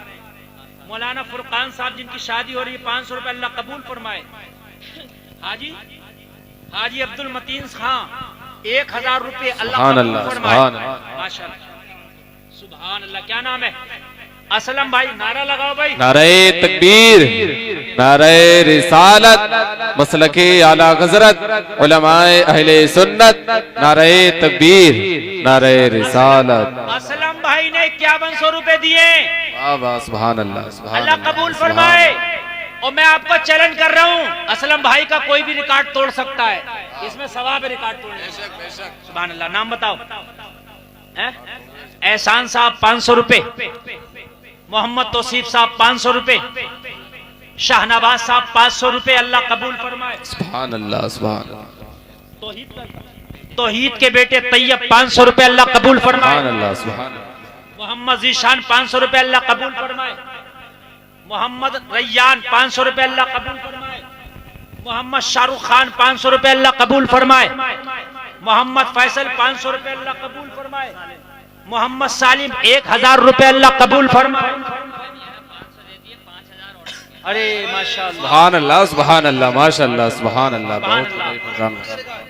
मौलाना फुरकान साहब जिनकी शादी हो रही है 500 रुपये, अल्लाह कबूल फरमाए। हाजी हाजी अब्दुल मतीन खान 1000 रुपए अल्लाह सुभान कबूल अल्लाह, फरमाए। सुभान अल्लाह। माशाअल्लाह सुभान अल्लाह। क्या नाम है? असलम भाई, नारा लगाओ भाई। नारे तकबीर, नारे रिसालत, मसलके आला हज़रत, उलमाए अहले सुन्नत, नारे तकबीर, नारे रिसालत। असलम भाई ने 5100 रुपए दिए। वाह वाह, सुभान अल्लाह, सुभान अल्लाह अल्लाह, कबूल सुभान फरमाए। अल्लाह। और मैं आपको चैलेंज कर रहा हूँ, असलम भाई का कोई भी रिकॉर्ड तोड़ सकता है, इसमें सवाब है रिकॉर्ड तोड़ने। सुभान अल्लाह। नाम बताओ। एहसान साहब 500 रुपए, मोहम्मद तौसीफ साहब 500 रुपए, शाहनवाज साहब 500 रुपए। अल्लाह कबूल फरमाए। सुभान अल्लाह, सुभान अल्लाह, तौहीद के बेटे तैयब 500 रुपए। अल्लाह कबूल सुभान फरमाए। अल्लाह, सुभान अल्लाह। मोहम्मद जीशान 500 रुपए। अल्लाह कबूल फरमाए। मोहम्मद रैयान 500 रुपए। अल्लाह कबूल फरमाए। मोहम्मद शाहरुख खान 500 रुपए। अल्लाह कबूल फरमाए। मोहम्मद फैसल 500 रुपए। अल्लाह कबूल फरमाए। मोहम्मद सालिम 1000 रुपए। अल्लाह कबूल फरमाए। अरे माशाअल्लाह, सुभान अल्लाह, सुभान अल्लाह, माशाअल्लाह, सुभान अल्लाह। बहुत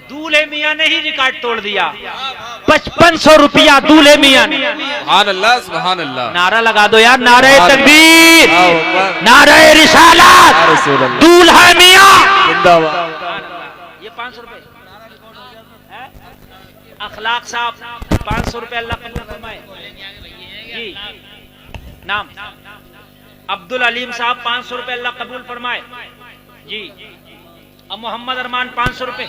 दूल्हे मियाँ ने ही रिकॉर्ड तोड़ दिया। 5500 रुपया दूल्हे मियाँ ने। सुभान अल्लाह, सुभान अल्लाह। नारा लगा दो यार, नारे तकबीर, नारे रिसालत, दूल्हा मियाँ। ये 500 रुपए। अखलाक साहब 500 रुपए। अल्लाह कबूल फरमाए। जी नाम अब्दुल अलीम साहब 500 रुपए। अल्लाह कबूल फरमाए। जी अब मोहम्मद अरमान 500 रुपए।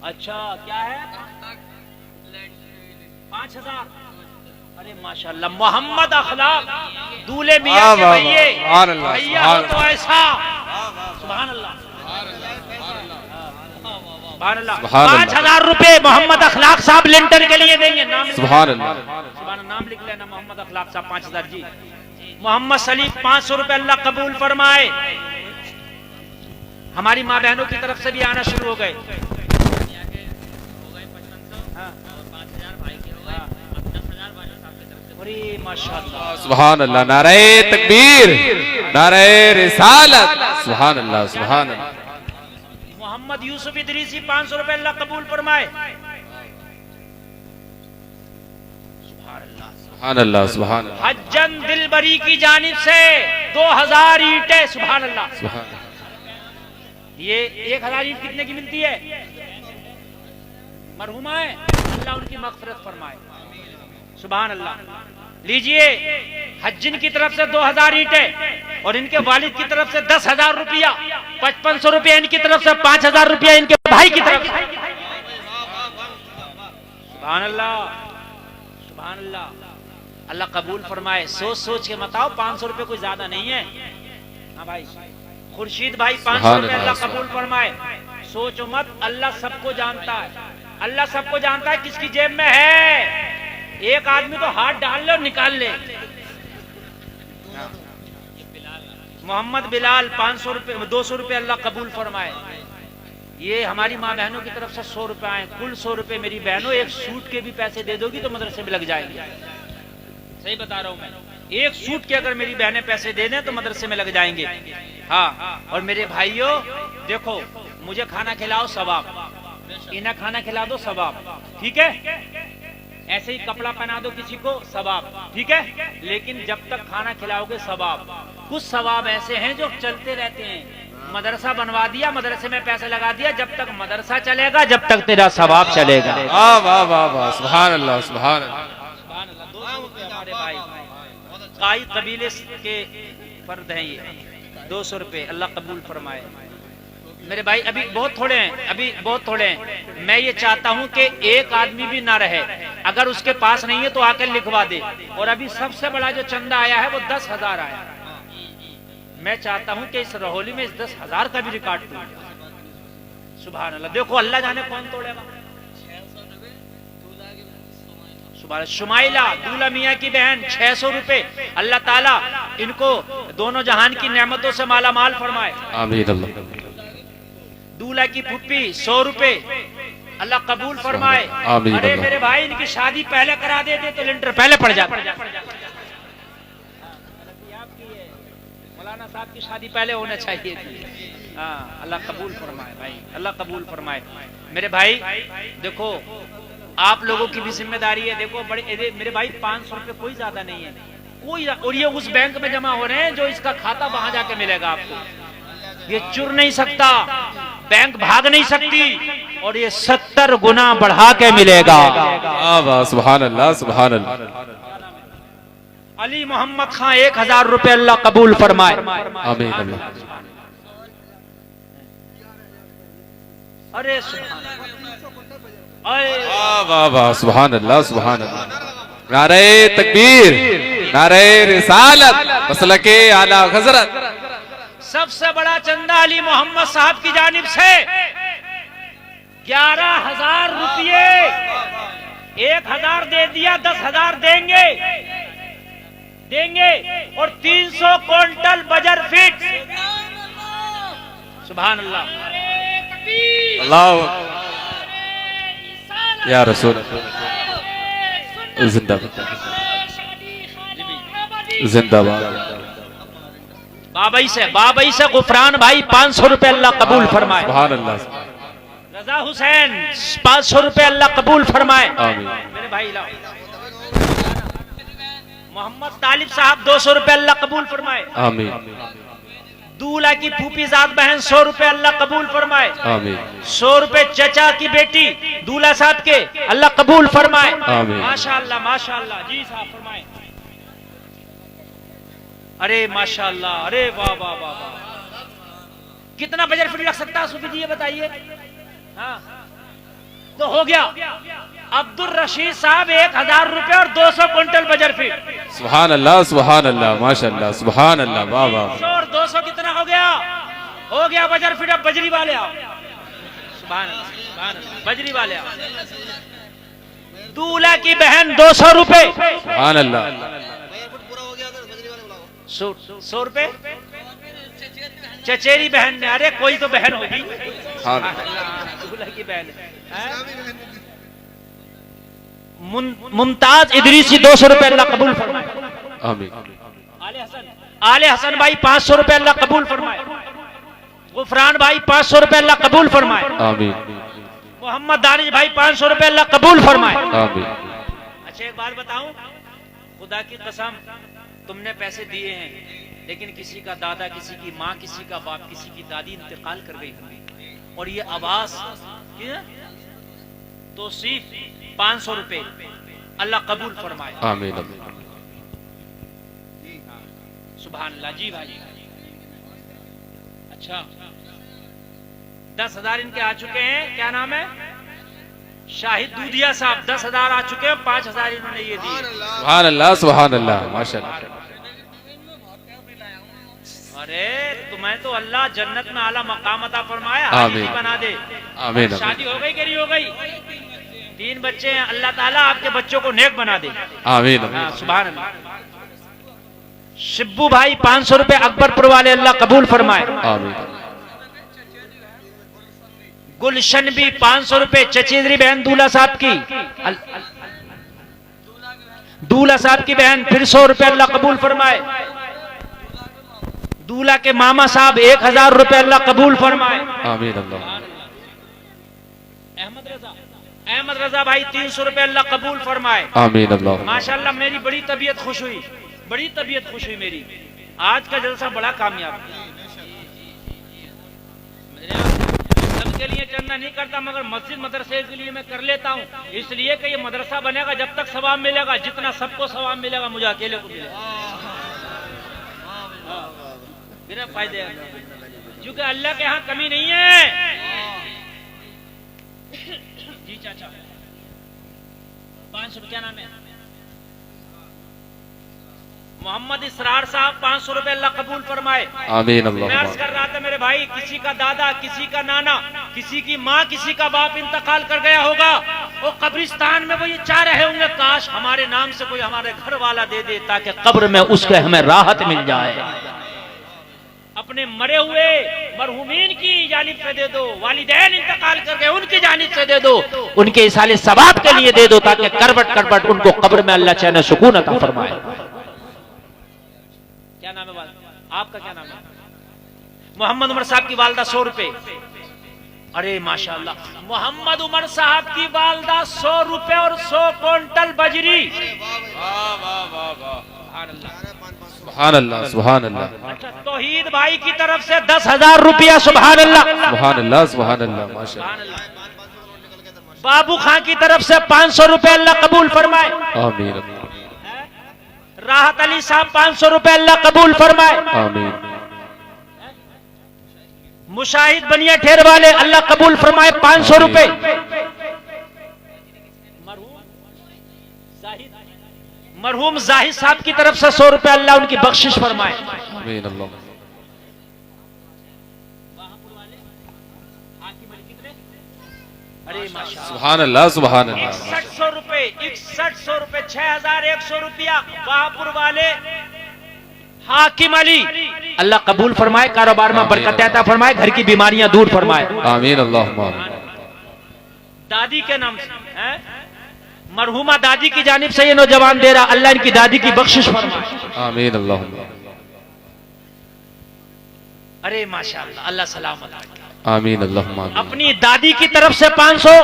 अच्छा क्या है? 5000। अरे माशाल्लाह। मोहम्मद अखलाक दूल्हे मियां के भैये, सुभान अल्लाह, भैया सुभान हो तो ऐसा। सुभान अल्लाह, सुभान अल्लाह। सुभान अल्लाह। 5000 रुपए मोहम्मद अखलाक साहब लिंटर के लिए देंगे। नाम सुभान अल्लाह। सुभान, नाम लिख लेना मोहम्मद अखलाक साहब 5000 जी। मोहम्मद सलीम 500 रुपए। अल्लाह कबूल फरमाए। हमारी माँ बहनों की तरफ से भी आना शुरू हो गए। माशाअल्लाह, सुभान अल्लाह, नारे तकबीर, नारे रिसालत, सुभान अल्लाह, सुभान अल्लाह। मोहम्मद यूसुफ इदरीसी 500 रुपए। अल्लाह कबूल फरमाए। सुभान अल्लाह, सुभान अल्लाह, हज्जन दिलबरी की जानिब से 2000 ईंटें। सुभान अल्लाह। सुभान। ये 1000 ईंट कितने की मिलती है? मरहुमा है, अल्लाह उनकी मगफिरत फरमाए। सुभान अल्लाह। लीजिए हज्जिन की तरफ से 2000 ईंटें और इनके वालिद की तरफ से 10,000 रुपया, 5500 रुपया इनकी तरफ से, 5000 रुपया इनके भाई की तरफ से। सुभान अल्लाह, सुभान अल्लाह। अल्लाह कबूल फरमाए। सोच सोच के बताओ, 500 रुपए कोई ज्यादा नहीं है। हाँ भाई खुर्शीद भाई 500 रुपए। अल्लाह कबूल फरमाए। सोचो मत, अल्लाह सबको जानता है। अल्लाह सबको जानता है किसकी जेब में है। एक आदमी तो हाथ डाल ले और निकाल ले। मोहम्मद बिलाल 500 रुपए, 200 रुपए। अल्लाह कबूल फरमाए। ये हमारी माँ बहनों की तरफ से 100 रुपए आए। कुल 100 रुपए। मेरी बहनों एक सूट के भी पैसे दे दोगी तो मदरसे में लग जाएंगे। सही बता रहा हूं मैं। एक सूट के अगर मेरी बहनें पैसे दे दें तो मदरसे में लग जाएंगे। हाँ, और मेरे भाइयों देखो, मुझे खाना खिलाओ सवाब, इन्हें खाना खिला दो सवाब, ठीक है। ऐसे ही कपड़ा पहना दो किसी को सवाब, ठीक है। लेकिन जब तक खाना खिलाओगे सवाब। कुछ सवाब ऐसे हैं जो चलते रहते हैं। मदरसा बनवा दिया, मदरसे में पैसे लगा दिया, जब तक मदरसा चलेगा जब तक तेरा सवाब चलेगा। वाह वाह वाह वाह, सुभान अल्लाह, सुभान अल्लाह। हमारे भाई काई कबीले के फर्द हैं ये, 200 रुपए। अल्लाह कबूल फरमाए। मेरे भाई अभी बहुत थोड़े हैं, अभी बहुत थोड़े हैं। मैं ये चाहता हूं कि एक आदमी भी ना रहे, अगर उसके पास नहीं है तो आकर लिखवा दे। और अभी सबसे बड़ा जो चंदा आया है वो 10,000 आया। मैं चाहता हूं कि इस रहोली में इस 10,000 का भी रिकॉर्ड टूटे। सुभान अल्लाह। देखो अल्लाह जाने कौन तोड़ेगा। शुमाइला दूल्हा मियाँ की बहन 600 रुपए। अल्लाह ताला इनको दोनों जहान की नेमतों से माला माल फरमाए। आमीन अल्लाह। दूल्हा की फुप्पी 100 रुपए। अल्लाह कबूल फरमाए। आमीन अरे अल्लाह। मेरे भाई इनकी शादी पहले करा देते तो लिंटर पहले पड़ जाता। मौलाना साहब की शादी पहले होना चाहिए थी। हाँ, अल्लाह कबूल फरमाए भाई, अल्लाह कबूल फरमाए। मेरे भाई देखो, आप लोगों की भी जिम्मेदारी है। देखो बड़े मेरे भाई 500 रुपए कोई ज्यादा नहीं है, कोई, और ये उस बैंक में जमा हो रहे हैं जो इसका खाता वहां जाके मिलेगा आपको। ये चुर नहीं सकता, बैंक भाग नहीं सकती, और ये 70 गुना बढ़ा के मिलेगा। सुभान अल्लाह, सुभान अल्लाह। अली मोहम्मद खां 1000 रुपए अल्लाह कबूल फरमाए। आमीन आमीन। अरे सुभान वाह वाह वाह, सुभान अल्लाह, सुभान अल्लाह। नारे तकबीर, नारे रिसालत, मसलके आला हज़रत। सबसे बड़ा चंदा अली मोहम्मद साहब की जानिब से 11,000 रुपये, 1,000 दे दिया, 10,000 देंगे और 300 क्विंटल बजर फिट। सुभान अल्लाह, अल्लाह या रसूल, जिंदाबाद जिंदाबाद। बाबई से गुफरान भाई 500 रुपए अल्लाह कबूल फरमाए। सुभान अल्लाह। रजा हुसैन 500 रुपए अल्लाह कबूल फरमाए। आमीन। मेरे भाई लाओ। मोहम्मद तालिब साहब 200 रुपए अल्लाह कबूल फरमाए। आमीन। दूल्हा की फूफी जात बहन 100 रुपए अल्लाह कबूल फरमाए। आमीन। 100 रुपए चचा की बेटी दूल्हा साहब के अल्लाह कबूल फरमाए। आमीन। माशाअल्लाह माशाअल्लाह। जी साहब फरमाए। अरे माशाअल्लाह, अरे वाह वाह वाह वाह। कितना बजट फिट लग सकता है सूफी जी, ये बताइए। हाँ, तो हो गया अब्दुल रशीद साहब 1000 रुपए और 200 क्विंटल बजर फिट। सुभान अल्लाह, सुभान अल्लाह, माशाअल्लाह, सुभान अल्लाह, वाह वाह। 100 और 200 कितना हो गया? हो गया बजर फिट। अब बजरी वाले आओ। सुभान अल्लाह, सुभान अल्लाह, बजरी वाले आओ। दूल्हा की बहन 200 रुपए। सुभान अल्लाह। 100 रुपए चचेरी बहन ने। अरे कोई तो बहन होगी। दूल्हा की बहन है। मुमताज इदरीसी 200 रुपए अल्लाह कबूल फरमाए। आमीन। आले हसन भाई 500 रुपए अल्लाह कबूल फरमाए। गुफरान भाई 500 रुपए अल्लाह कबूल फरमाए। आमीन। मोहम्मद दानिश भाई 500 रुपए अल्लाह कबूल फरमाए। आमीन। अच्छा एक बात बताऊं, खुदा की कसम, तुमने पैसे दिए हैं, लेकिन किसी का दादा, किसी की माँ, किसी का बाप, किसी की दादी इंतकाल कर गई होगी, और ये आवाज तो सिर्फ 500 रुपए अल्लाह कबूल फरमाए। आमीन। सुभान अल्लाह। जी भाई। अच्छा 10,000 इनके आ चुके हैं। क्या नाम है? शाहिद दूधिया साहब 10,000 आ चुके हैं। 5,000 इन्होंने ये दिए। सुभान अल्लाह, सुभान अल्लाह, माशाअल्लाह। अरे तुम्हें तो अल्लाह जन्नत में आला मकाम अता फरमाए, आमीन। हाजी बना दे। आमीन। शादी हो गई कि नहीं हो गई? 3 बच्चे हैं। अल्लाह ताला आपके बच्चों को नेक बना दे। आमीन। हाँ, सुभान अल्लाह। शिब्बू भाई 500 रुपए अकबरपुर वाले अल्लाह कबूल फरमाए। आमीन। गुलशन भी 500 रुपए चचेरी बहन दूल्हा साहब की, दूल्हा साहब की बहन फिर 100 रुपए अल्लाह कबूल फरमाए। दूल्हा के मामा साहब 1000 रुपए अल्लाह कबूल फरमाए। आमीन। अल्लाह। अहमद रजा भाई 300 रुपए अल्लाह कबूल फरमाए। आमीन। अल्लाह। माशाल्लाह मेरी बड़ी तबीयत खुश हुई, बड़ी तबीयत खुश हुई मेरी। आज का जलसा बड़ा कामयाब। सबके लिए चंदा नहीं करता, मगर मस्जिद मदरसे के लिए मैं कर लेता हूँ, इसलिए कि ये मदरसा बनेगा जब तक सवाब मिलेगा, जितना सबको सवाब मिलेगा मुझे अकेले को मिलेगा। बिना फायदे, क्योंकि अल्लाह के यहाँ कमी नहीं है। जी चाचा 500 क्या नाम है? मोहम्मद इसरार साहब 500 रुपए अल्लाह कबूल फरमाए। आमीन। मैं अर्ज कर रहा था मेरे भाई, किसी का दादा, किसी का नाना, किसी की माँ, किसी का बाप इंतकाल कर गया होगा, वो कब्रिस्तान में वो ये चाह रहे होंगे, काश हमारे नाम से कोई हमारे घर वाला दे दे, ताकि कब्र में उसके हमें राहत मिल जाए। अपने मरे हुए मरहूमीन की जानिब से दे दो, वालिदैन इंतकाल कर गए उनकी जानिब से दे दो, उनके इसाले सवाब के लिए दे दो, ताकि करबट करबट उनको कब्र में अल्लाह चैन सुकून अता फरमाए। क्या नाम है बात? आपका क्या नाम है? मोहम्मद उमर साहब की वालदा 100 रुपए। अरे माशाल्लाह, मोहम्मद उमर साहब की वालदा 100 रुपए और 100 क्विंटल बजरी। सुभान अल्लाह सुभान अल्लाह। अच्छा, तौहीद भाई की तरफ से 10,000 रुपया। सुभान अल्लाह सुभान अल्लाह सुभान अल्लाह माशाअल्लाह। बाबू खां की तरफ से 500 रुपए, अल्लाह कबूल फरमाए। आमीन राहत अली साहब 500 रुपए, अल्लाह कबूल फरमाए। आमीन। मुशाहिद बनिया ठेर वाले, अल्लाह कबूल फरमाए 500 रुपए। मरहूम जाहिद साहब की तरफ से 100 रुपए, अल्लाह उनकी बख्शिश फरमाए। आमीन अल्लाह। अरे माशाअल्लाह, सुभान अल्लाह सुभान अल्लाह। 6100 रुपए, 6100 रुपए, 6100 रुपया बाहपुर वाले हाकिम अली, अल्लाह कबूल फरमाए, कारोबार में बरकत अता फरमाए, घर की बीमारियां दूर फरमाए। आमीन अल्लाहुम्मा आमीन। दादी के नाम से है, मरहुमा दादी की जानिब से ये नौजवान दे रहा, अल्लाह इनकी दादी की बख्शिश फरमाए। आमीन अल्लाहुम्मा। अरे माशाअल्लाह, अल्लाह सलामत रखे। आमीन अल्लाहुम्मा आमीन। अपनी दादी की तरफ से 500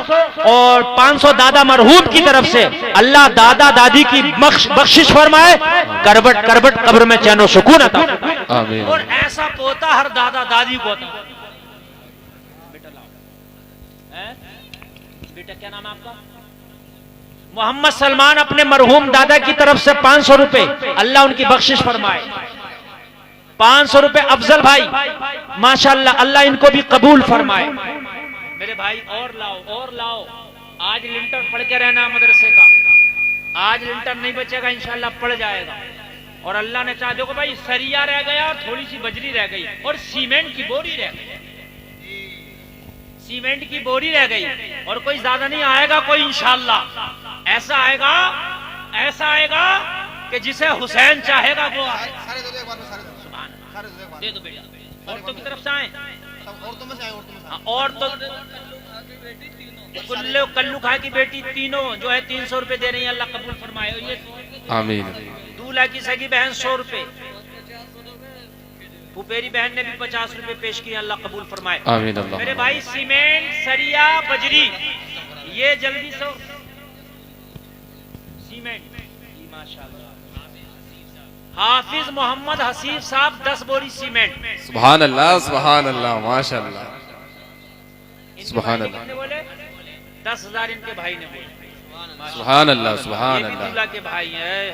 और 500 दादा मरहूम की तरफ से, अल्लाह दादा दादी की बख्शिश फरमाए, करबट करबट कब्र में चैनो सुकून अता फरमाए। आमीन। और ऐसा पोता हर दादा दादी को अता। बेटा लाओ, बेटा क्या नाम है आपका? मोहम्मद सलमान अपने मरहूम दादा की तरफ से 500 रुपए, अल्लाह उनकी बख्शिश फरमाए। 500 रुपए अफजल भाई, माशाअल्लाह, अल्लाह इनको भी कबूल फरमाए। मेरे भाई और लाओ और लाओ। आज लिंटर पढ़ के रहना मदरसे का, आज लिंटर नहीं बचेगा, इंशाअल्लाह पड़ जाएगा। और अल्लाह ने चाह, देखो भाई, सरिया रह गया और थोड़ी सी बजरी रह गई और सीमेंट की बोरी रह गई, सीमेंट की बोरी रह गई और कोई ज्यादा नहीं आएगा, कोई इंशाअल्लाह ऐसा आएगा कि जिसे हुसैन चाहेगा वो आएगा। दे दो बेटा, औरतों की तरफ से आए, और तो कल्लू खा की बेटी तीनों जो है 300 रुपए दे रही है, अल्लाह कबूल फरमाए। ये आमीन। दूल्हा की सगी बहन 100 रुपए, फुपेरी बहन ने भी 50 रुपए पेश किए, अल्लाह कबूल फरमाए। आमीन अल्लाह। मेरे भाई सीमेंट सरिया बजरी, ये जल्दी से सीमेंट, माशाअल्लाह। हाफिज मोहम्मद हसीब साहब 10 बोरी सीमेंट। सुभान अल्लाह सुभान अल्लाह माशाअल्लाह। सुभान अल्लाह। बोले 10,000 इनके भाई ने बोले। सुभान अल्लाह सुभान ये भी अल्लाह। दूल्हा के भाई हैं।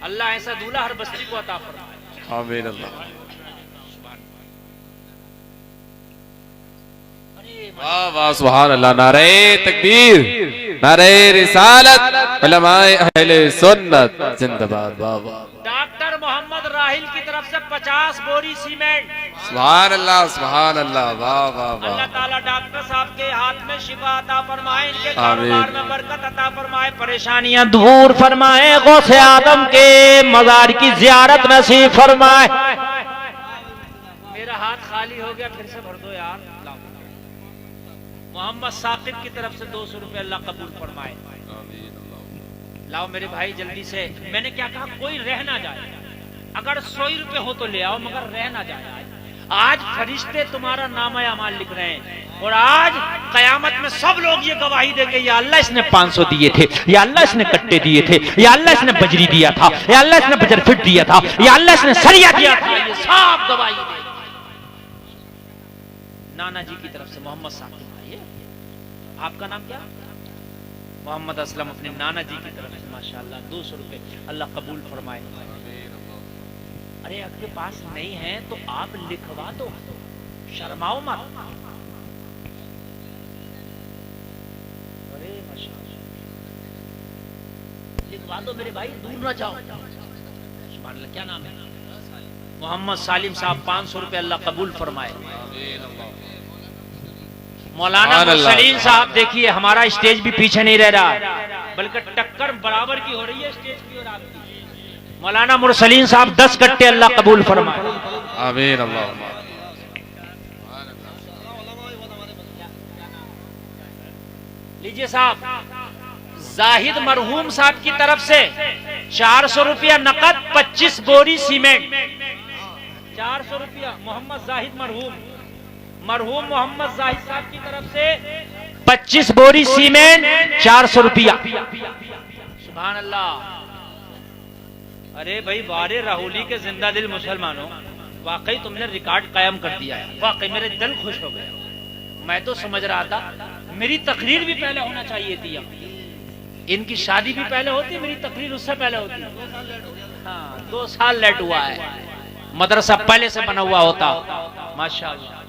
अल्लाह ऐसा दूल्हा हर बस्ती को अता फरमाए। आमीन अल्लाह। वाह वाह सुभान अल्लाह। नारे तकबीर, नारे रिसालत, उलमाए अहले सुन्नत जिंदाबाद। वाह वाह। डॉक्टर मोहम्मद राहिल की तरफ से 50 बोरी सीमेंट। सुभान अल्लाह सुभान अल्लाह। वाह वाह वाह। अल्लाह ताला डॉक्टर साहब के हाथ में शिफा अता फरमाए, इनके कारोबार में बरकत अता फरमाए, परेशानियां दूर फरमाए, गौसे आदम के मजार की जियारत नसीब फरमाए। मेरा हाथ खाली हो गया, फिर से भर दो यार। मोहम्मद साकिब की तरफ से 200 रुपए, अल्लाह कबूल फरमाए। लाओ मेरे भाई जल्दी से। मैंने क्या कहा, कोई रह ना जाए, अगर 100 रुपए हो तो ले आओ, मगर रह ना जाए। आज फरिश्ते तुम्हारा नाम अमाल लिख रहे हैं और आज कयामत में सब लोग ये गवाही देंगे, या अल्लाह इसने 500 दिए थे, या अल्लाह इसने कट्टे दिए थे, या अल्लाह इसने बजरी दिया था, या अल्लाह इसने बजर फिट दिया था, या अल्लाह इसने सरिया दिया था। ये सब गवाही देंगे। नाना जी की तरफ से मोहम्मद साकिब भाई, आपका नाम क्या? मोहम्मद असलम, अपने नाना जी की तरफ से माशाअल्लाह 200 रुपए, अल्लाह कबूल फरमाए। अरे आपके पास नहीं है तो आप लिखवा दो, शर्माओ मत। अरे माशाअल्लाह, लिखवा दो मेरे भाई, दूर ना जाओ। सुभान अल्लाह। क्या नाम है? मोहम्मद सालिम साहब 500 रुपए, अल्लाह कबूल फरमाए। मौलाना मुरसलीन साहब, देखिए हमारा स्टेज भी पीछे नहीं रह रहा, बल्कि टक्कर बराबर की हो रही है स्टेज की और आपकी। मौलाना मुरसलीन साहब 10 कट्टे, अल्लाह कबूल फरमाए। आमीन अल्लाह। लीजिए साहब, जाहिद मरहूम साहब की तरफ से 400 रुपया नकद, 25 बोरी सीमेंट। 400 रुपया मोहम्मद जाहिद मरहूम मोहम्मद जाहिद साहब की तरफ से 25 बोरी सीमेंट 400 रुपया। सुभान अल्लाह। अरे भाई वारे राहुली के जिंदा दिल मुसलमानों, वाकई तुमने रिकॉर्ड कायम कर दिया है। वाकई मेरे दिल खुश हो गया। मैं तो समझ रहा था मेरी तकरीर भी पहले होना चाहिए थी। इनकी शादी भी पहले होती, मेरी तकरीर उससे पहले होती। हाँ 2 साल लेट हुआ है। मदरसा पहले से बना हुआ होता। माशाअल्लाह।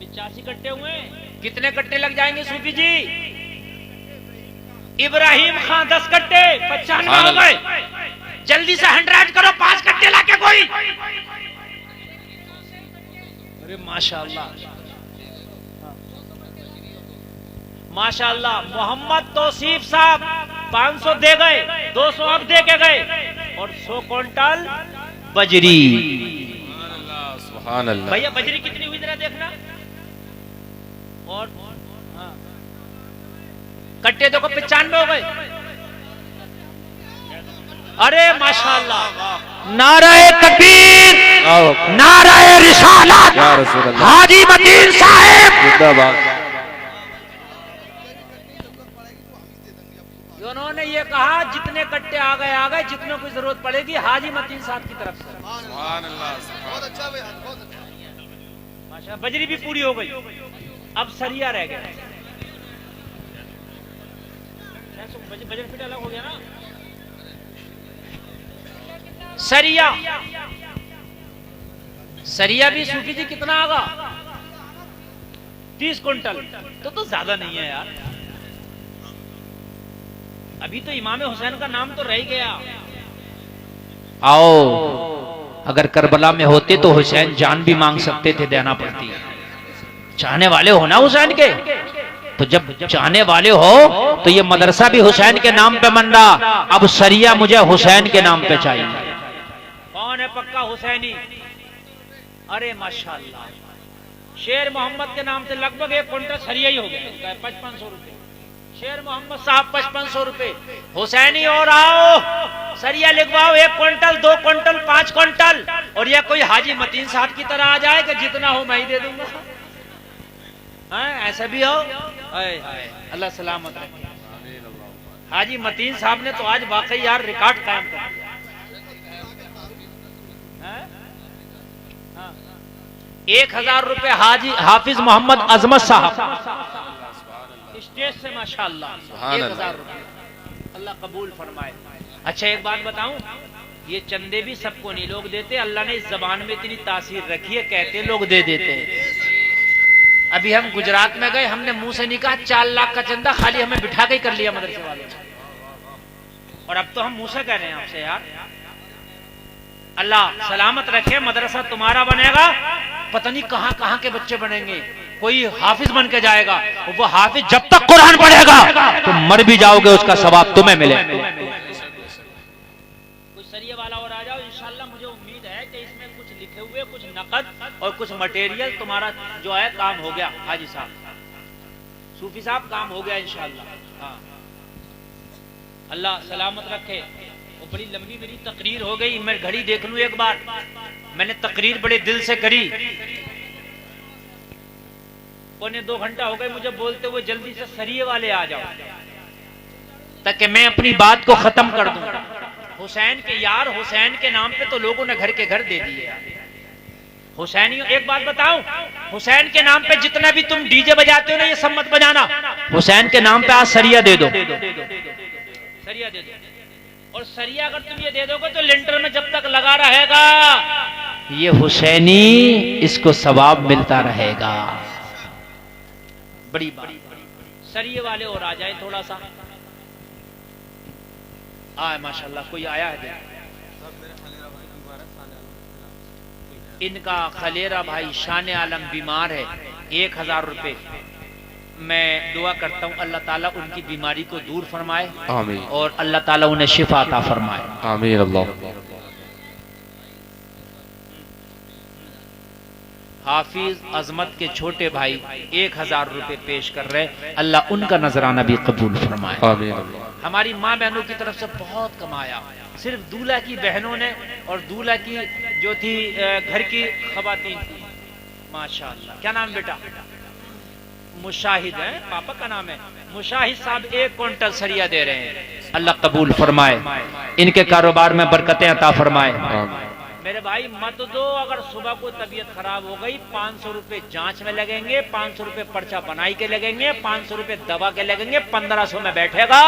85 कट्टे हुए। कितने कट्टे लग जाएंगे सूफी जी? इब्राहिम खान 10 कट्टे 95 हो गए। जल्दी से 100 करो, 5 कट्टे लाके कोई। अरे माशाअल्लाह माशाअल्लाह। मोहम्मद तौसीफ साहब 500 दे गए, 200 अब दे के गए और 100 क्विंटल बजरी। सुभान अल्लाह। भैया बजरी कितनी हुई जरा देखना। और हाँ। कट्टे देखो 95 हो गए। अरे माशाअल्लाह। नाराए तकबीर, नाराए रिसालत, या रसूल अल्लाह। हाजी मतीन साहब जिंदाबाद। उन्होंने ये कहा जितने कट्टे आ गए, जितने की जरूरत पड़ेगी हाजी मतीन साहब की तरफ से। सुभान अल्लाह। बहुत अच्छा भाई, बहुत अच्छा। माशा बजरी भी पूरी हो गई, अब सरिया रह गया। बजर फिट अलग हो गया ना। सरिया भी सूफी जी कितना आगा? 30 कुंटल। तो ज्यादा नहीं है यार। अभी तो इमाम हुसैन का नाम तो रह गया। आओ, अगर करबला में होते तो हुसैन जान भी मांग सकते थे, देना पड़ती। चाहने वाले हो ना हुसैन के, तो जब चाहने वाले हो तो ये मदरसा भी हुसैन के नाम पे बन रहा। अब सरिया मुझे हुसैन के नाम पे चाहिए। कौन है पक्का हुसैनी? अरे माशाअल्लाह। शेर मोहम्मद के नाम से लगभग 1 क्विंटल सरिया ही हो गया। 5500 रुपए। शेर मोहम्मद साहब 5500 रुपए। हुसैनी और आओ, सरिया लिखवाओ 1 क्विंटल, 2 क्विंटल, 5 क्विंटल। और यह कोई हाजी मतीन साहब की तरह आ जाए कि जितना हो मैं ही दे दूंगा। ऐसा भी हो? अल्लाह सलामत रखे। हाजी मतीन साहब ने तो आज वाकई यार रिकॉर्ड कायम कर दिया। 1000 रुपए हाजी हाफिज मोहम्मद अजमत साहब स्टेज से माशाअल्लाह। 1000 रुपए अल्लाह कबूल फरमाए। अच्छा एक बात बताऊं, ये चंदे भी सबको नहीं लोग देते। अल्लाह ने इस जबान में इतनी तासीर रखी है, कहते लोग दे देते हैं। अभी हम गुजरात में गए, हमने मुंह से नहीं कहा 4 लाख का चंदा, खाली हमें बिठा के ही कर लिया मदरसे वालों ने। और अब तो हम मुंह से कह रहे हैं आपसे यार। अल्लाह सलामत रखे, मदरसा तुम्हारा बनेगा, पता नहीं कहां कहां के बच्चे बनेंगे। कोई हाफिज बन के जाएगा, वो हाफिज जब तक कुरान पढ़ेगा तो मर भी जाओगे, उसका सवाब तुम्हें मिले। कोई सरिया वाला और आ जाओ इंशाल्लाह। मुझे उम्मीद है कि इसमें कुछ लिखे हुए, कुछ नकद और कुछ मटेरियल तुम्हारा जो है काम हो गया। हाजी साहब, सूफी साहब, काम हो गया इंशाल्लाह। हाँ अल्लाह सलामत रखे। वो बड़ी लंबी मेरी तकरीर हो गई। मैं घड़ी देख लूं एक बार। मैंने तकरीर बड़े दिल से करी। 1.25 घंटा हो गए मुझे बोलते हुए, जल्दी से सरिये वाले आ जाओ ताकि मैं अपनी बात को खत्म कर दूं। हुसैन के यार, हुसैन के नाम पे तो लोगों ने घर के घर दे दिए। हुसैनियों एक बात बताऊं, हुसैन के नाम पे जितना भी तुम डीजे बजाते हो ना, ये सब मत बजाना। हुसैन के नाम पे आज सरिया दे दो, सरिया दे दो। और सरिया अगर तुम ये दे दोगे तो लिंटर में जब तक लगा रहेगा ये हुसैनी, इसको सवाब मिलता रहेगा। बड़ी बात। सरिये वाले और आ जाए थोड़ा सा। आए माशाल्लाह, कोई आया है? इनका खलेरा भाई शान आलम बीमार है। 1000 रुपए मैं दुआ करता हूँ अल्लाह ताला उनकी बीमारी को दूर फरमाए। आमीन। और अल्लाह ताला उन्हें शिफा अता फरमाए। आमीन। अल्लाह। हाफिज अजमत के छोटे भाई 1000 रुपए पेश कर रहे, अल्लाह उनका नजराना भी कबूल फरमाए। आमीन। हमारी माँ बहनों की तरफ से बहुत कमाया, सिर्फ दूल्हा की बहनों ने और दूल्हा की जो थी घर की खवातीन थी। माशाअल्लाह। क्या नाम बेटा? मुशाहिद है, पापा का नाम है मुशाहिद साहब। 1 क्विंटल सरिया दे रहे हैं। अल्लाह कबूल फरमाए, इनके कारोबार में बरकतें अता फरमाए। मेरे भाई मत दो, अगर सुबह को तबीयत खराब हो गई 500 रुपए जांच में लगेंगे, 500 रुपए पर्चा बनाई के लगेंगे, 500 रुपए दवा के लगेंगे, 1500 में बैठेगा।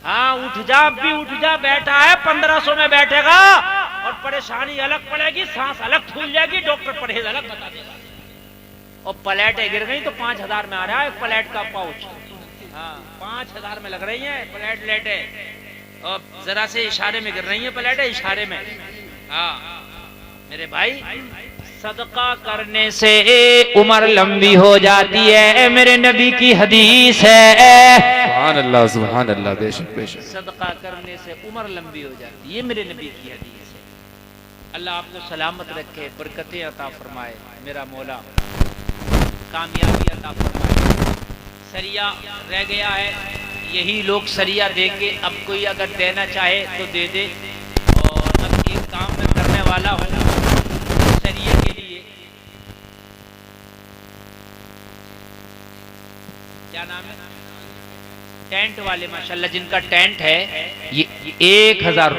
हाँ उठ जा, अब भी उठ जा, बैठा है 1500 में बैठेगा और परेशानी अलग पड़ेगी, सांस अलग फूल जाएगी, डॉक्टर परहेज अलग बता देगा। और प्लेटें गिर गई तो 5000 में आ रहा है प्लेट का पाउच। हाँ 5000 में लग रही है प्लेट लेटे, और जरा से इशारे में गिर रही है प्लेटें, इशारे में। हाँ मेरे भाई सदका करने से उम्र लंबी हो जाती है, मेरे नबी की हदीस है। सुभान अल्लाह, बेशक बेशक। सदका करने से उम्र लंबी हो जाती है, ये मेरे नबी की हदीस है। अल्लाह आपको सलामत रखे, बरकतें अता फरमाए, मेरा मौला कामयाबी अता फरमाए। सरिया रह गया है, यही लोग सरिया दे के, अब कोई अगर देना चाहे तो दे दे। और अब एक काम में करने वाला हूँ सरिया के लिए, क्या नाम है, टेंट वाले माशाल्लाह जिनका टेंट है, ये 1000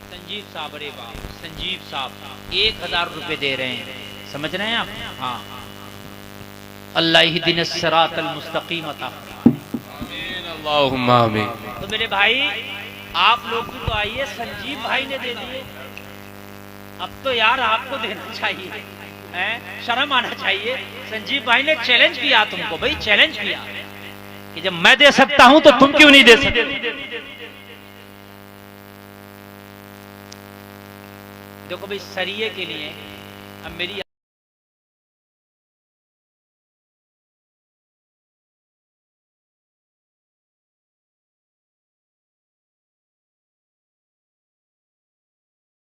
संजीव साहब। अरे वाह संजीव साहब 1000 रुपए दे रहे हैं, समझ रहे हैं आप? हाँ अल्लाह ही दिन सिरातल मुस्तकीम अता। अल्लाहुम्मा आमीन। तो मेरे भाई आप लोग भी तो आइए, संजीव भाई ने दे दिए, अब तो यार आपको देना चाहिए, हैं? शर्म आना चाहिए। संजीव भाई ने चैलेंज किया तुमको, भाई चैलेंज किया कि जब मैं दे सकता हूं तो तुम क्यों नहीं दे सकते। देखो भाई सरिये के लिए अब मेरी